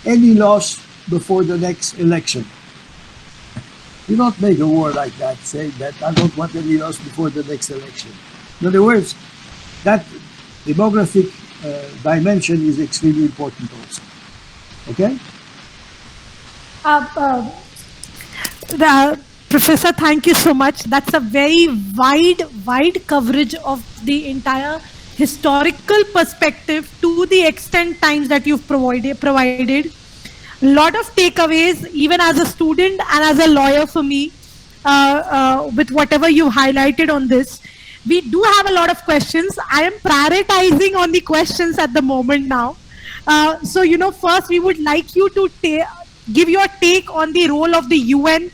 any loss before the next election. You don't make a war like that, saying that I don't want any loss before the next election. In other words, that demographic dimension is extremely important also. Okay? Professor, thank you so much. That's a very wide coverage of the entire historical perspective to the extent times that you've provided. A lot of takeaways, even as a student and as a lawyer for me, with whatever you highlighted on this. We do have a lot of questions. I am prioritizing on the questions at the moment now. So, first we would like you to give your take on the role of the UN,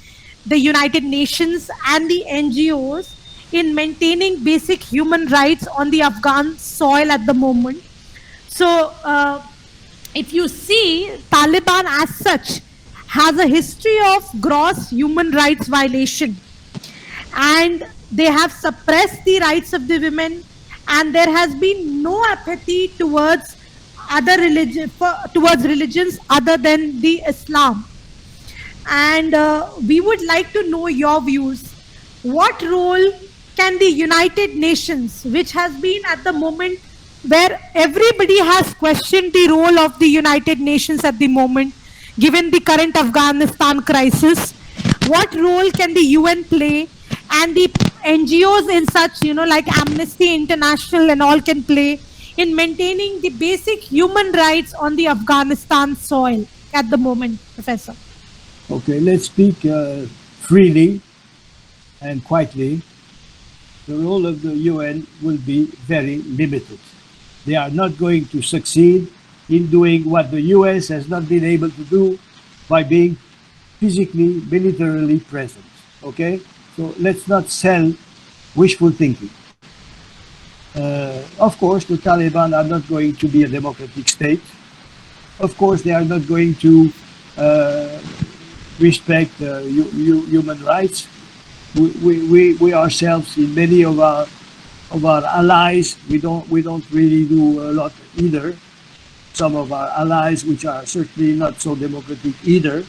the United Nations and the NGOs in maintaining basic human rights on the Afghan soil at the moment. So, if you see, Taliban as such has a history of gross human rights violation, and they have suppressed the rights of the women, and there has been no apathy towards other religions other than the Islam. And we would like to know your views. What role can the United Nations, which has been at the moment where everybody has questioned the role of the United Nations at the moment, given the current Afghanistan crisis, what role can the UN play and the NGOs in such, like Amnesty International and all can play in maintaining the basic human rights on the Afghanistan soil at the moment, Professor? Okay, let's speak freely and quietly. the role of the UN will be very limited. They are not going to succeed in doing what the US has not been able to do by being physically, militarily present. Okay? So let's not sell wishful thinking. Of course, the Taliban are not going to be a democratic state. Of course, they are not going to respect human rights. We ourselves, in many of our allies, we don't really do a lot either. Some of our allies, which are certainly not so democratic either.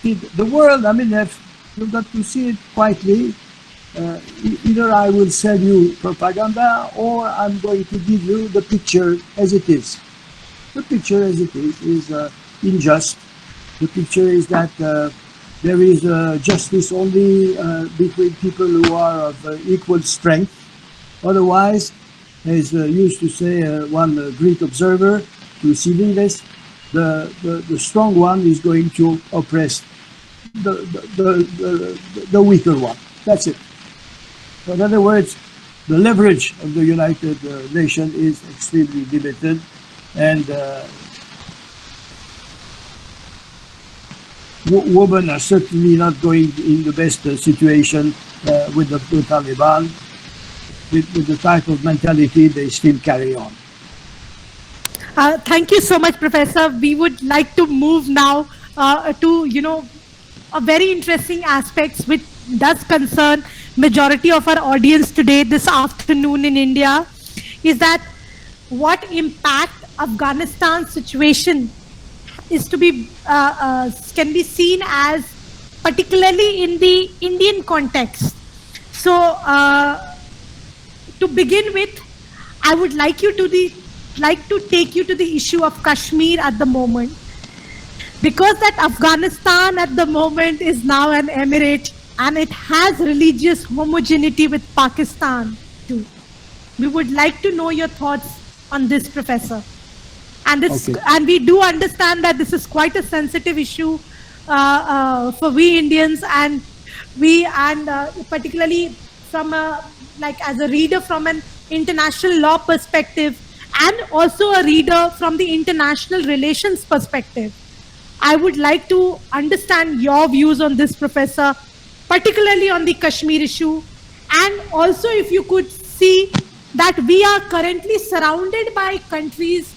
The world, I mean, you've got to see it quietly. Either I will sell you propaganda, or I'm going to give you the picture as it is. The picture as it is unjust. The picture is that there is justice only between people who are of equal strength. Otherwise, as used to say one Greek observer, Thucydides, the strong one is going to oppress the weaker one. That's it. So in other words, the leverage of the United Nations is extremely limited, and women are certainly not going in the best situation with the Taliban, with the type of mentality they still carry on. Thank you so much, Professor. We would like to move now to, a very interesting aspects which does concern majority of our audience today, this afternoon in India, is that what impact Afghanistan situation is to be can be seen as particularly in the Indian context. So to begin with, I would like to take you to the issue of Kashmir at the moment, because that Afghanistan at the moment is now an emirate, and it has religious homogeneity with Pakistan too. We would like to know your thoughts on this, Professor. And it's, Okay. and we do understand that this is quite a sensitive issue for we Indians, and particularly from as a reader from an international law perspective, and also a reader from the international relations perspective. I would like to understand your views on this, Professor, particularly on the Kashmir issue, and also if you could see that we are currently surrounded by countries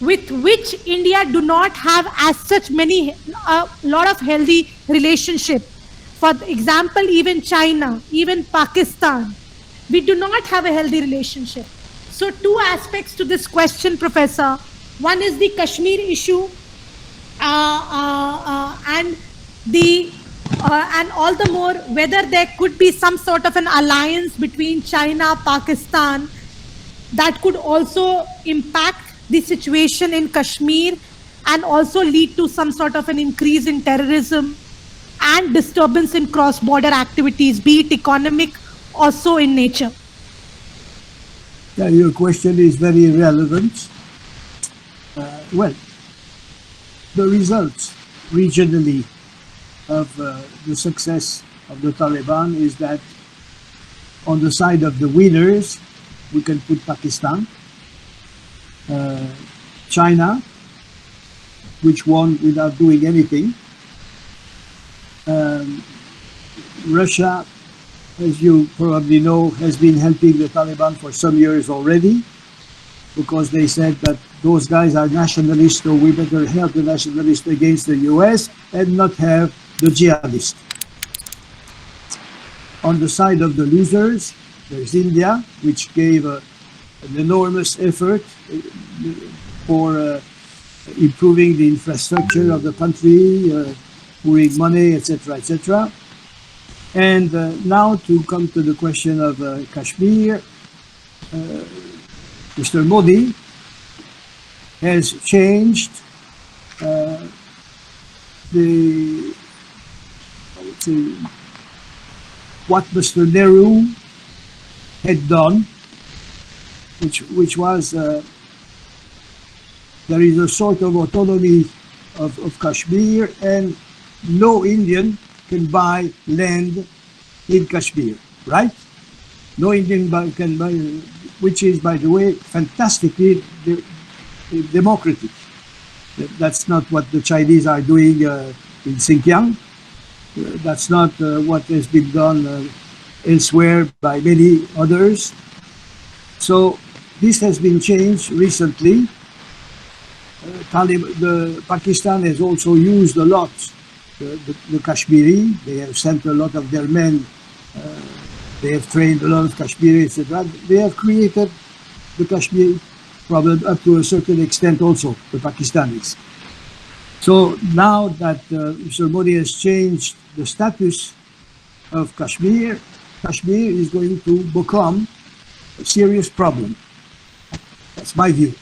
with which India do not have as such many, lot of healthy relationship. For example, even China, even Pakistan, we do not have a healthy relationship. So two aspects to this question, Professor. One is the Kashmir issue, and all the more whether there could be some sort of an alliance between China, Pakistan, that could also impact the situation in Kashmir and also lead to some sort of an increase in terrorism and disturbance in cross-border activities, be it economic or so in nature. Yeah, your question is very relevant. Well, the results regionally of the success of the Taliban is that on the side of the winners, we can put Pakistan, China, which won without doing anything, Russia, as you probably know, has been helping the Taliban for some years already, because they said that those guys are nationalists, so we better help the nationalists against the US and not have the jihadists. On the side of the losers, there's India, which gave an enormous effort for improving the infrastructure of the country, pouring money, etc., etc. And now to come to the question of Kashmir, Mr. Modi has changed what Mr. Nehru had done, which was there is a sort of autonomy of Kashmir, and no Indian can buy land in Kashmir, right? no Indian can buy, which is, by the way, fantastically democratic. That's not what the Chinese are doing in Xinjiang. That's not what has been done elsewhere by many others. So this has been changed recently. Pakistan has also used a lot the Kashmiri. They have sent a lot of their men. They have trained a lot of Kashmiri, etc. They have created the Kashmir problem up to a certain extent also, the Pakistanis. So now that Mr. Modi has changed the status of Kashmir, Kashmir is going to become a serious problem. That's my view.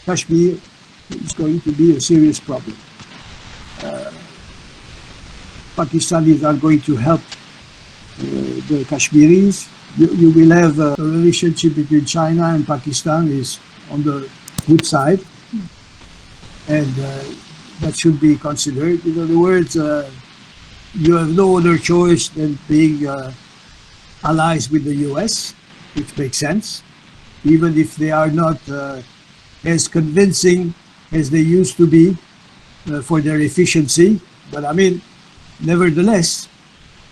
Kashmir is going to be a serious problem. Pakistanis are going to help the Kashmiris. You will have a relationship between China and Pakistan is on the good side, and that should be considered. In other words, you have no other choice than being allies with the US, which makes sense, even if they are not as convincing as they used to be for their efficiency. But I mean, nevertheless,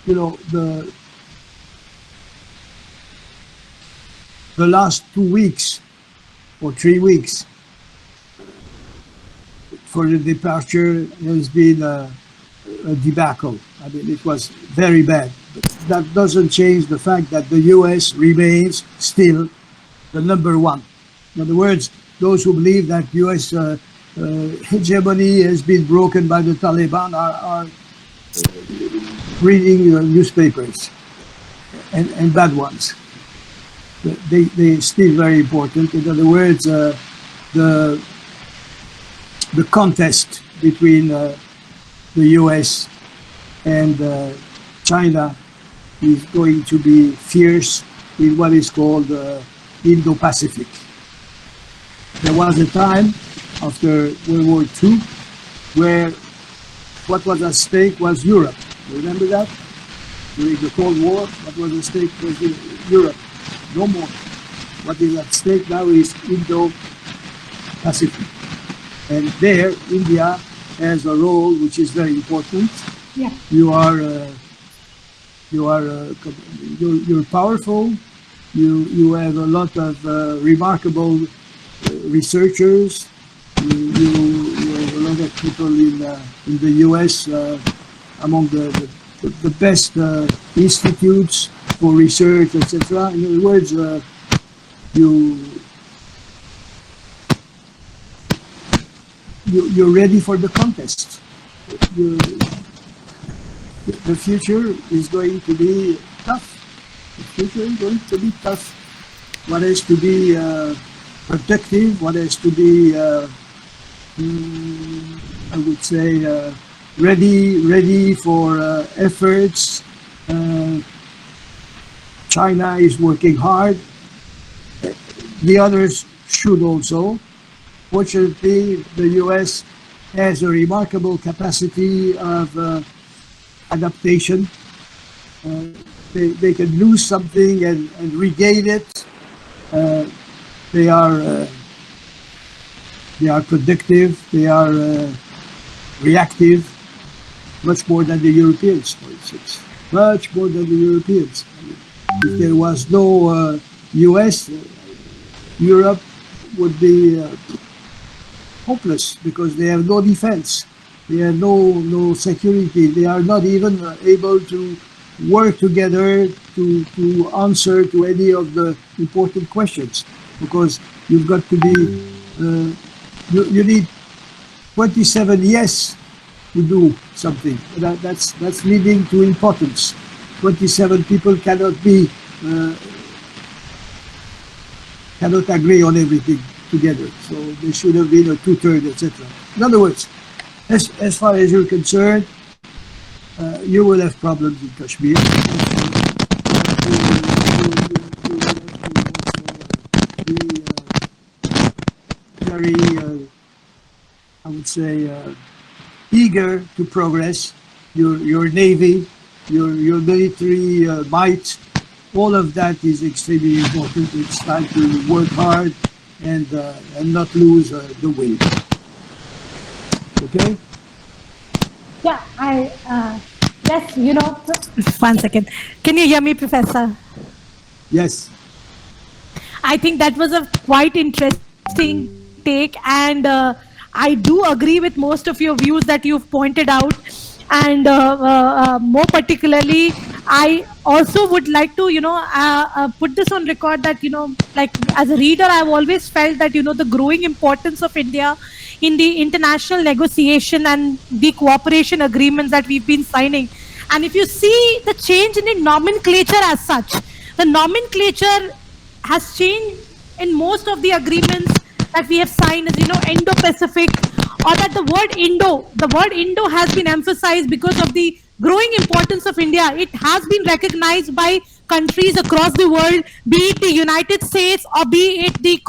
you know, the last 2 weeks or 3 weeks for the departure has been a debacle. I mean, it was very bad. But that doesn't change the fact that the US remains still the number one. In other words, those who believe that US hegemony has been broken by the Taliban are reading newspapers and bad ones. They're still very important. In other words, the contest between the US and China is going to be fierce in what is called Indo-Pacific. There was a time after World War II where what was at stake was Europe. Remember that? During the Cold War, what was at stake was Europe. No more. What is at stake now is Indo-Pacific. And there, India has a role which is very important. Yeah. You're powerful. You have a lot of remarkable researchers. You have a lot of people in the US among the best institutes for research, etc. In other words, you're ready for the contest. The future is going to be tough. The future is going to be tough. One has to be protective. One has to be, I would say, ready for efforts. China is working hard. The others should also. Fortunately, the US has a remarkable capacity of adaptation. They can lose something and regain it. They are predictive. They are reactive, much more than the Europeans, for instance. Much more than the Europeans. If there was no US, Europe would be hopeless because they have no defense. They have no security. They are not even able to work together to answer to any of the important questions, because you've got to be you need 27 yes to do something. That's leading to impotence. 27 people cannot agree on everything together. So there should have been a 2/3, etc. In other words, as far as you're concerned, you will have problems in Kashmir. Very, I would say, eager to progress. Your navy, your military might all of that is extremely important. It's time to work hard and not lose the will. Okay? Yeah, yes, one second. Can you hear me, Professor? Yes. I think that was a quite interesting take, and I do agree with most of your views that you've pointed out. And more particularly, I also would like to, put this on record that, like as a reader, I've always felt that, the growing importance of India in the international negotiation and the cooperation agreements that we've been signing. And if you see the change in the nomenclature as such, the nomenclature has changed in most of the agreements that we have signed, as Indo-Pacific, or that the word Indo has been emphasized because of the growing importance of India. It has been recognized by countries across the world, be it the United States or be it the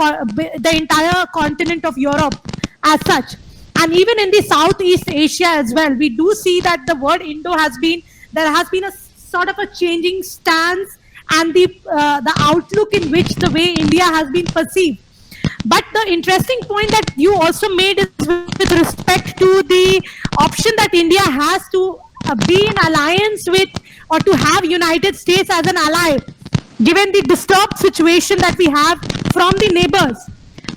entire continent of Europe as such. And even in the Southeast Asia as well, we do see that the word Indo there has been a sort of a changing stance and the outlook in which the way India has been perceived. But the interesting point that you also made is with respect to the option that India has to be in alliance with or to have United States as an ally, given the disturbed situation that we have from the neighbors.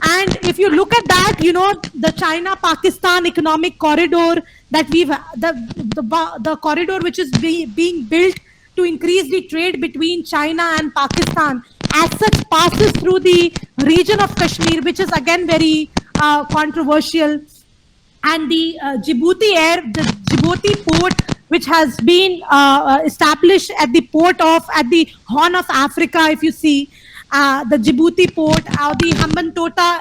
And if you look at that, the China-Pakistan economic corridor that the corridor which is being built to increase the trade between China and Pakistan, as such passes through the region of Kashmir, which is again very controversial. And the Djibouti port, which has been established at the Horn of Africa, if you see, the Djibouti port, the Hambantota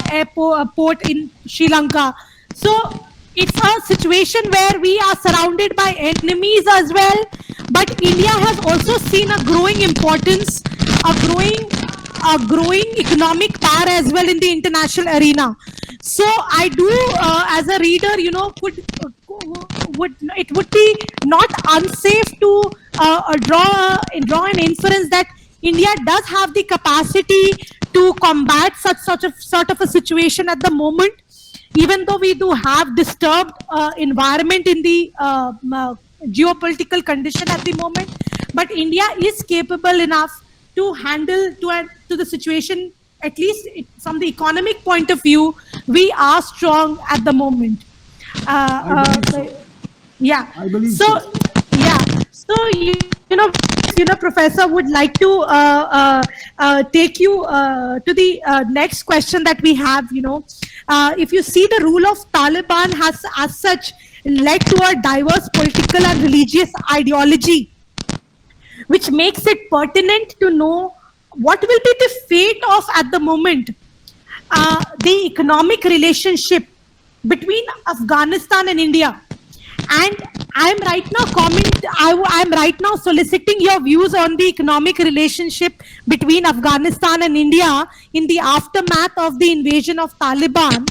port in Sri Lanka. So it's a situation where we are surrounded by enemies as well, but India has also seen a growing importance, a growing economic power as well in the international arena. So I do, as a reader, it would be not unsafe to draw an inference that India does have the capacity to combat such sort of a situation at the moment, even though we do have disturbed environment in the geopolitical condition at the moment. But India is capable enough to handle to the situation, at least from the economic point of view. We are strong at the moment. Yeah. I believe so. Yeah. So Professor, would like to take you to the next question that we have. If you see, the rule of Taliban has, as such, led to a diverse political and religious ideology, which makes it pertinent to know what will be the fate of, at the moment, the economic relationship between Afghanistan and India. And I'm right now soliciting your views on the economic relationship between Afghanistan and India in the aftermath of the invasion of Taliban.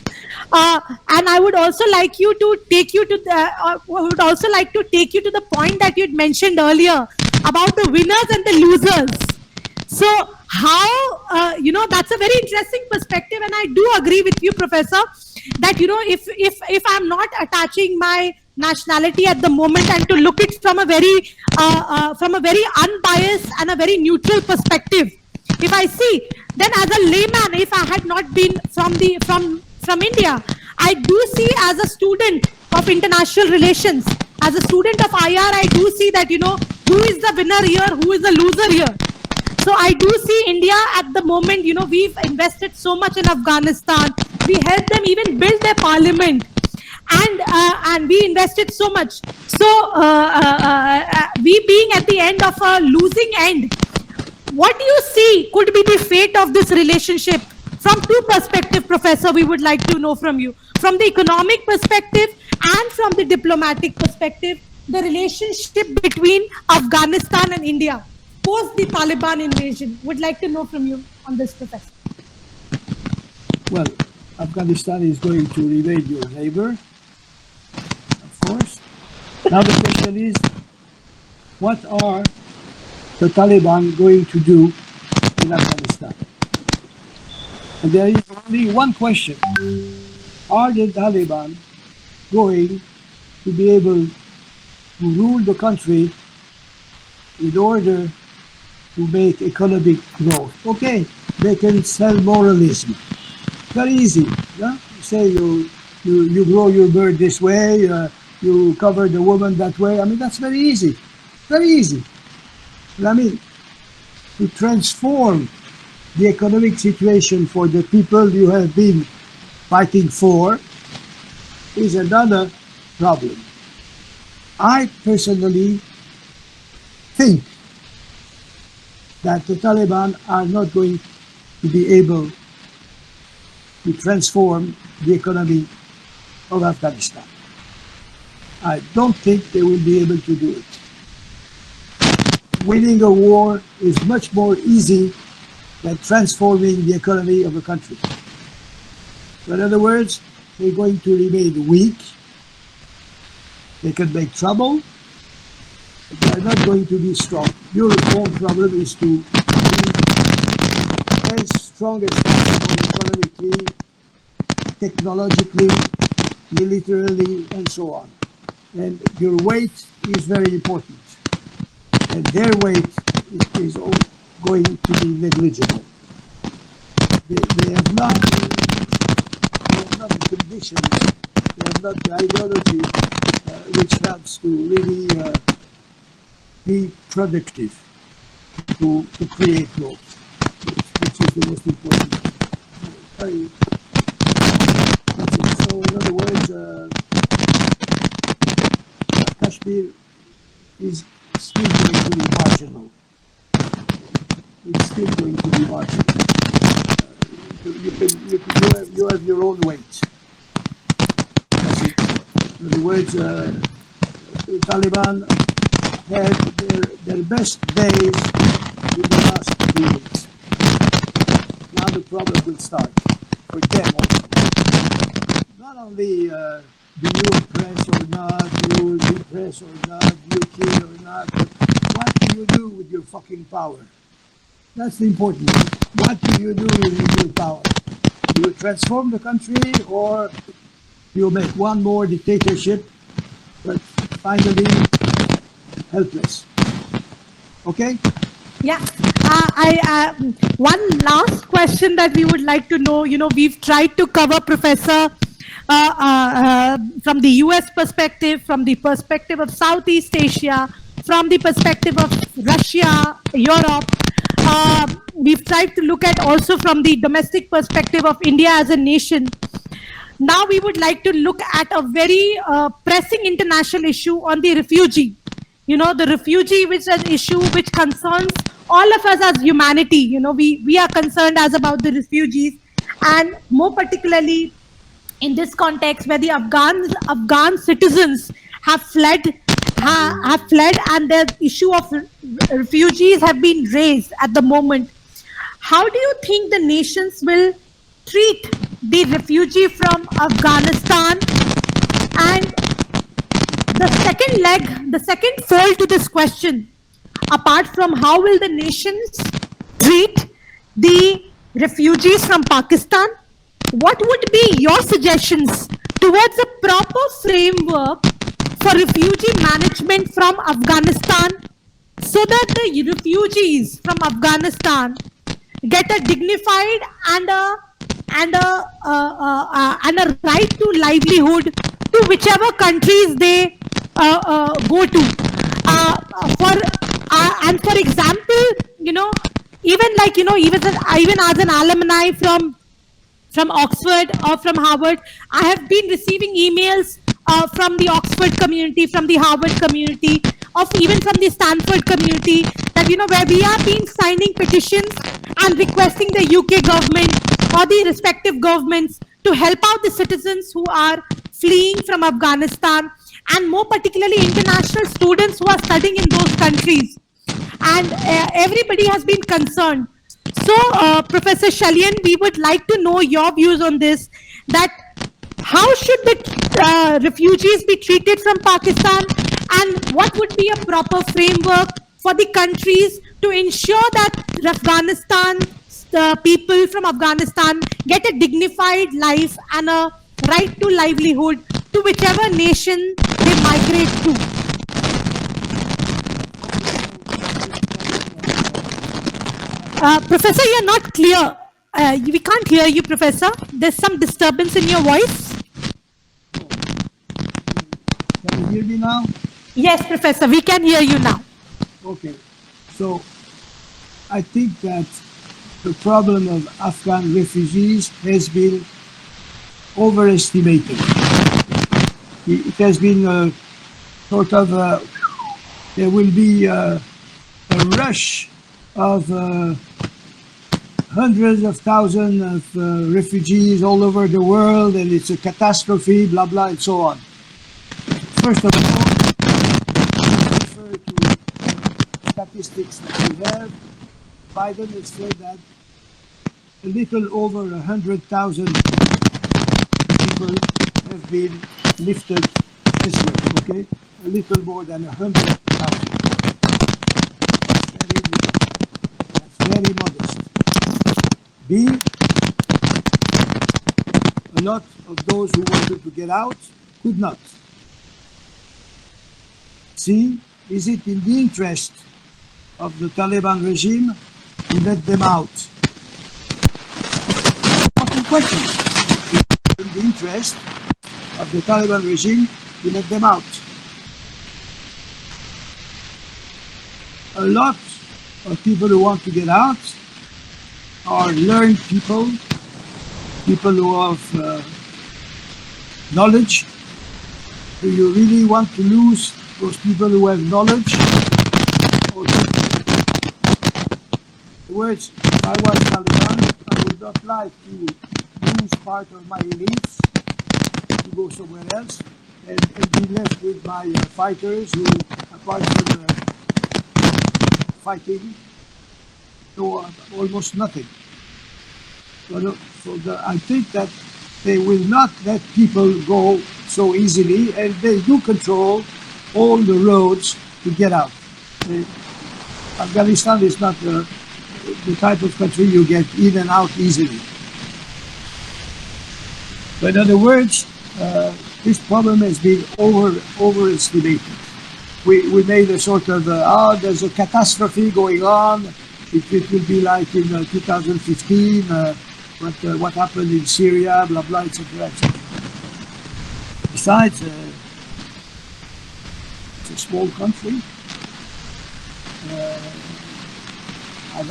And I would also like to take you to the point that you'd mentioned earlier about the winners and the losers. So how, that's a very interesting perspective, and I do agree with you, Professor, that, if I'm not attaching my nationality at the moment and to look it from a very unbiased and a very neutral perspective, if I see, then as a layman, if I had not been from India, I do see, as a student of international relations, as a student of IR, I do see that, who is the winner here, who is the loser here. So I do see India at the moment, we've invested so much in Afghanistan. We helped them even build their parliament. And we invested so much. So we being at the end of a losing end, what do you see could be the fate of this relationship? From two perspectives, Professor, we would like to know from you. From the economic perspective and from the diplomatic perspective, the relationship between Afghanistan and India post the Taliban invasion. Would like to know from you on this, Professor. Well, Afghanistan is going to invade your neighbor, of course. Now the question is, what are the Taliban going to do in Afghanistan? And there is only one question. Are the Taliban going to be able to rule the country in order to make economic growth? Okay, they can sell moralism. Very easy. Yeah? You say you grow your bird this way, you cover the woman that way. I mean, that's very easy. Very easy. But I mean, to transform the economic situation for the people you have been fighting for is another problem. I personally think that the Taliban are not going to be able to transform the economy of Afghanistan. I don't think they will be able to do it. Winning a war is much more easy than transforming the economy of a country. So in other words, they're going to remain weak. They can make trouble, but they're not going to be strong. Your own problem is to be as strong as possible economically, technologically, militarily, and so on. And your weight is very important. And their weight is going to be negligible. They have not the conditions, they have not the ideology which helps to really be productive, to create growth, which is the most important. That's it. So in other words, Kashmir is still going to be marginal. It's still going to be marginal. You have your own weight. That's it. In other words, the Taliban had their best days in the last 2 weeks. Now the problem will start for them also. Not only do you oppress or not, you repress or not, you kill or not, but what do you do with your fucking power? That's the important thing. What do you do with your power? Do you transform the country, or you make one more dictatorship, but finally helpless? Okay? Yeah. One last question that we would like to know. We've tried to cover, Professor, from the US perspective, from the perspective of Southeast Asia, from the perspective of Russia, Europe. We've tried to look at also from the domestic perspective of India as a nation. Now we would like to look at a very pressing international issue on the refugee. The refugee, which is an issue which concerns all of us as humanity. We are concerned as about the refugees, and more particularly in this context where the Afghan citizens have fled, and the issue of refugees have been raised at the moment. How do you think the nations will treat the refugee from Afghanistan? And the second leg, the second fold to this question, apart from how will the nations treat the refugees from Pakistan, what would be your suggestions towards a proper framework for refugee management from Afghanistan, so that the refugees from Afghanistan get a dignified and a right to livelihood to whichever countries they go to? And for example, even as an alumni from Oxford or from Harvard, I have been receiving emails from the Oxford community, from the Harvard community, even from the Stanford community, that where we are being signing petitions and requesting the UK government or the respective governments to help out the citizens who are fleeing from Afghanistan, and more particularly international students who are studying in those countries. And everybody has been concerned. So, Professor Chaliand, we would like to know your views on this, that how should the refugees be treated from Pakistan, and what would be a proper framework for the countries to ensure that Afghanistan, the people from Afghanistan get a dignified life and a right to livelihood to whichever nation they migrate to. Professor, you're not clear. We can't hear you, Professor. There's some disturbance in your voice. Can you hear me now? Yes, Professor, we can hear you now. Okay. So I think that the problem of Afghan refugees has been overestimated. It has been sort of there will be a rush of hundreds of thousands of refugees all over the world, and it's a catastrophe, blah, blah, and so on. First of all, refer to statistics that we have. Biden has said that a little over 100,000 people have been lifted this way, okay? A little more than 100,000. That's very modest. B, a lot of those who wanted to get out could not. C, is it in the interest of the Taliban regime to let them out? Important question. Is it in the interest of the Taliban regime to let them out? A lot of people who want to get out are learned people, people who have knowledge. Do you really want to lose those people who have knowledge? Or in words, if I was Taliban, I would not like to lose part of my elites to go somewhere else and be left with my fighters who, apart from fighting, know almost nothing. So I think that they will not let people go so easily, and they do control all the roads to get out. Afghanistan is not the type of country you get in and out easily. But in other words, this problem has been overestimated. We made a sort of, there's a catastrophe going on. It will be like in 2015, what happened in Syria, blah, blah, etc., etc. Besides, it's a small country.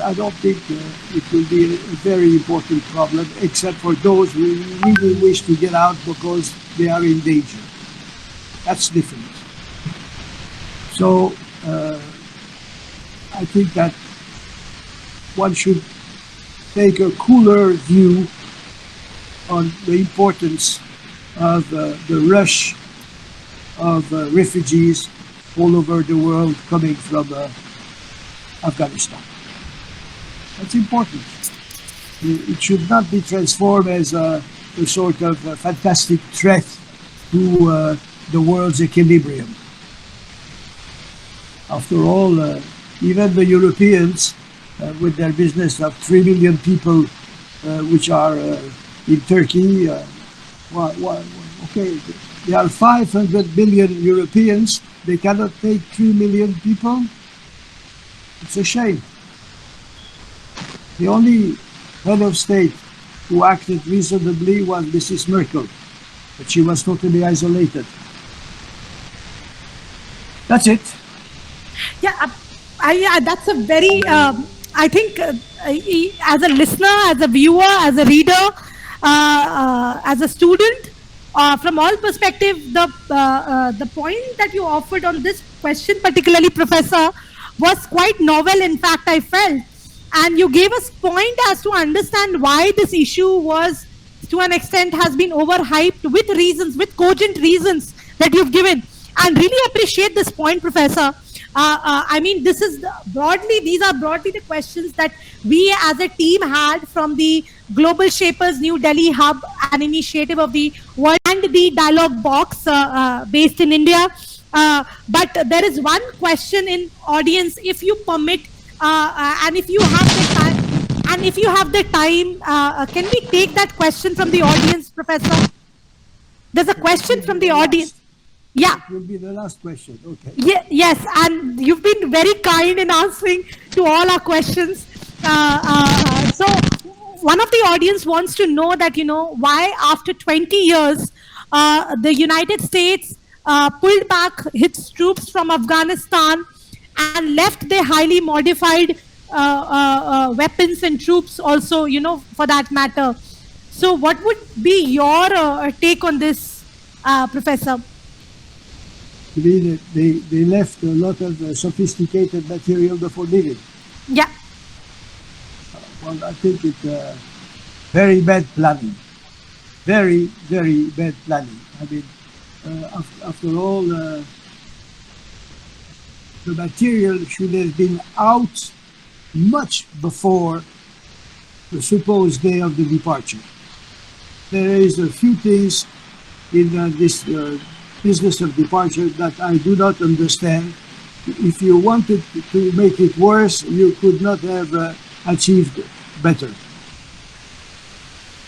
I don't think it will be a very important problem, except for those who really wish to get out because they are in danger. That's different. So I think that one should take a cooler view on the importance of the rush of refugees all over the world coming from Afghanistan. That's important. It should not be transformed as a sort of fantastic threat to the world's equilibrium. After all, even the Europeans, with their business of 3 million people which are in Turkey, okay, there are 500 million Europeans, they cannot take 3 million people. It's a shame. The only head of state who acted reasonably was Mrs. Merkel, but she was totally isolated. That's it. Yeah, that's a very, I think, as a listener, as a viewer, as a reader, as a student, from all perspective, the point that you offered on this question, particularly, Professor, was quite novel. In fact, I felt, and you gave us point as to understand why this issue was, to an extent, has been overhyped with reasons, with cogent reasons that you've given, and really appreciate this point, Professor. I mean, this is these are broadly the questions that we as a team had from the Global Shapers New Delhi Hub, an initiative of the World and the Dialogue Box based in India. But there is one question in audience, if you permit, And if you have the time, can we take that question from the audience, Professor? There's a question from the audience. Yeah. It will be the last question. Okay. Yes, and you've been very kind in answering to all our questions. So one of the audience wants to know that, why after 20 years, the United States pulled back its troops from Afghanistan and left their highly modified weapons and troops also, for that matter. So what would be your take on this, Professor? They left a lot of sophisticated material before leaving. Yeah. Well, I think it's very bad planning. Very, very bad planning. I mean, after all, the material should have been out much before the supposed day of the departure. There is a few things in this business of departure that I do not understand. If you wanted to make it worse, you could not have achieved better.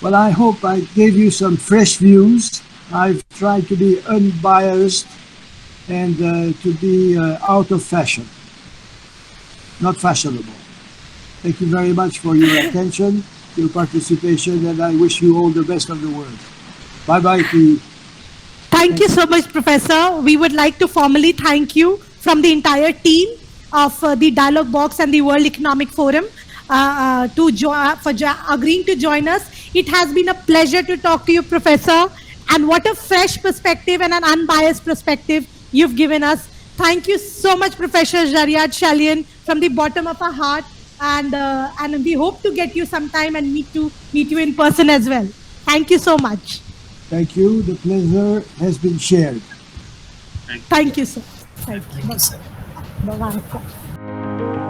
Well, I hope I gave you some fresh views. I've tried to be unbiased and to be out of fashion, not fashionable. Thank you very much for your attention, your participation, and I wish you all the best of the world. Bye-bye to you. Thank you so much, Professor. We would like to formally thank you from the entire team of the Dialogue Box and the World Economic Forum for agreeing to join us. It has been a pleasure to talk to you, Professor, and what a fresh perspective and an unbiased perspective you've given us. Thank you so much, Professor Gerard Chaliand, from the bottom of our heart, and we hope to get you sometime and meet you in person as well. Thank you so much. Thank you. The pleasure has been shared. Thank you, sir. Thank you, sir. Bye-bye.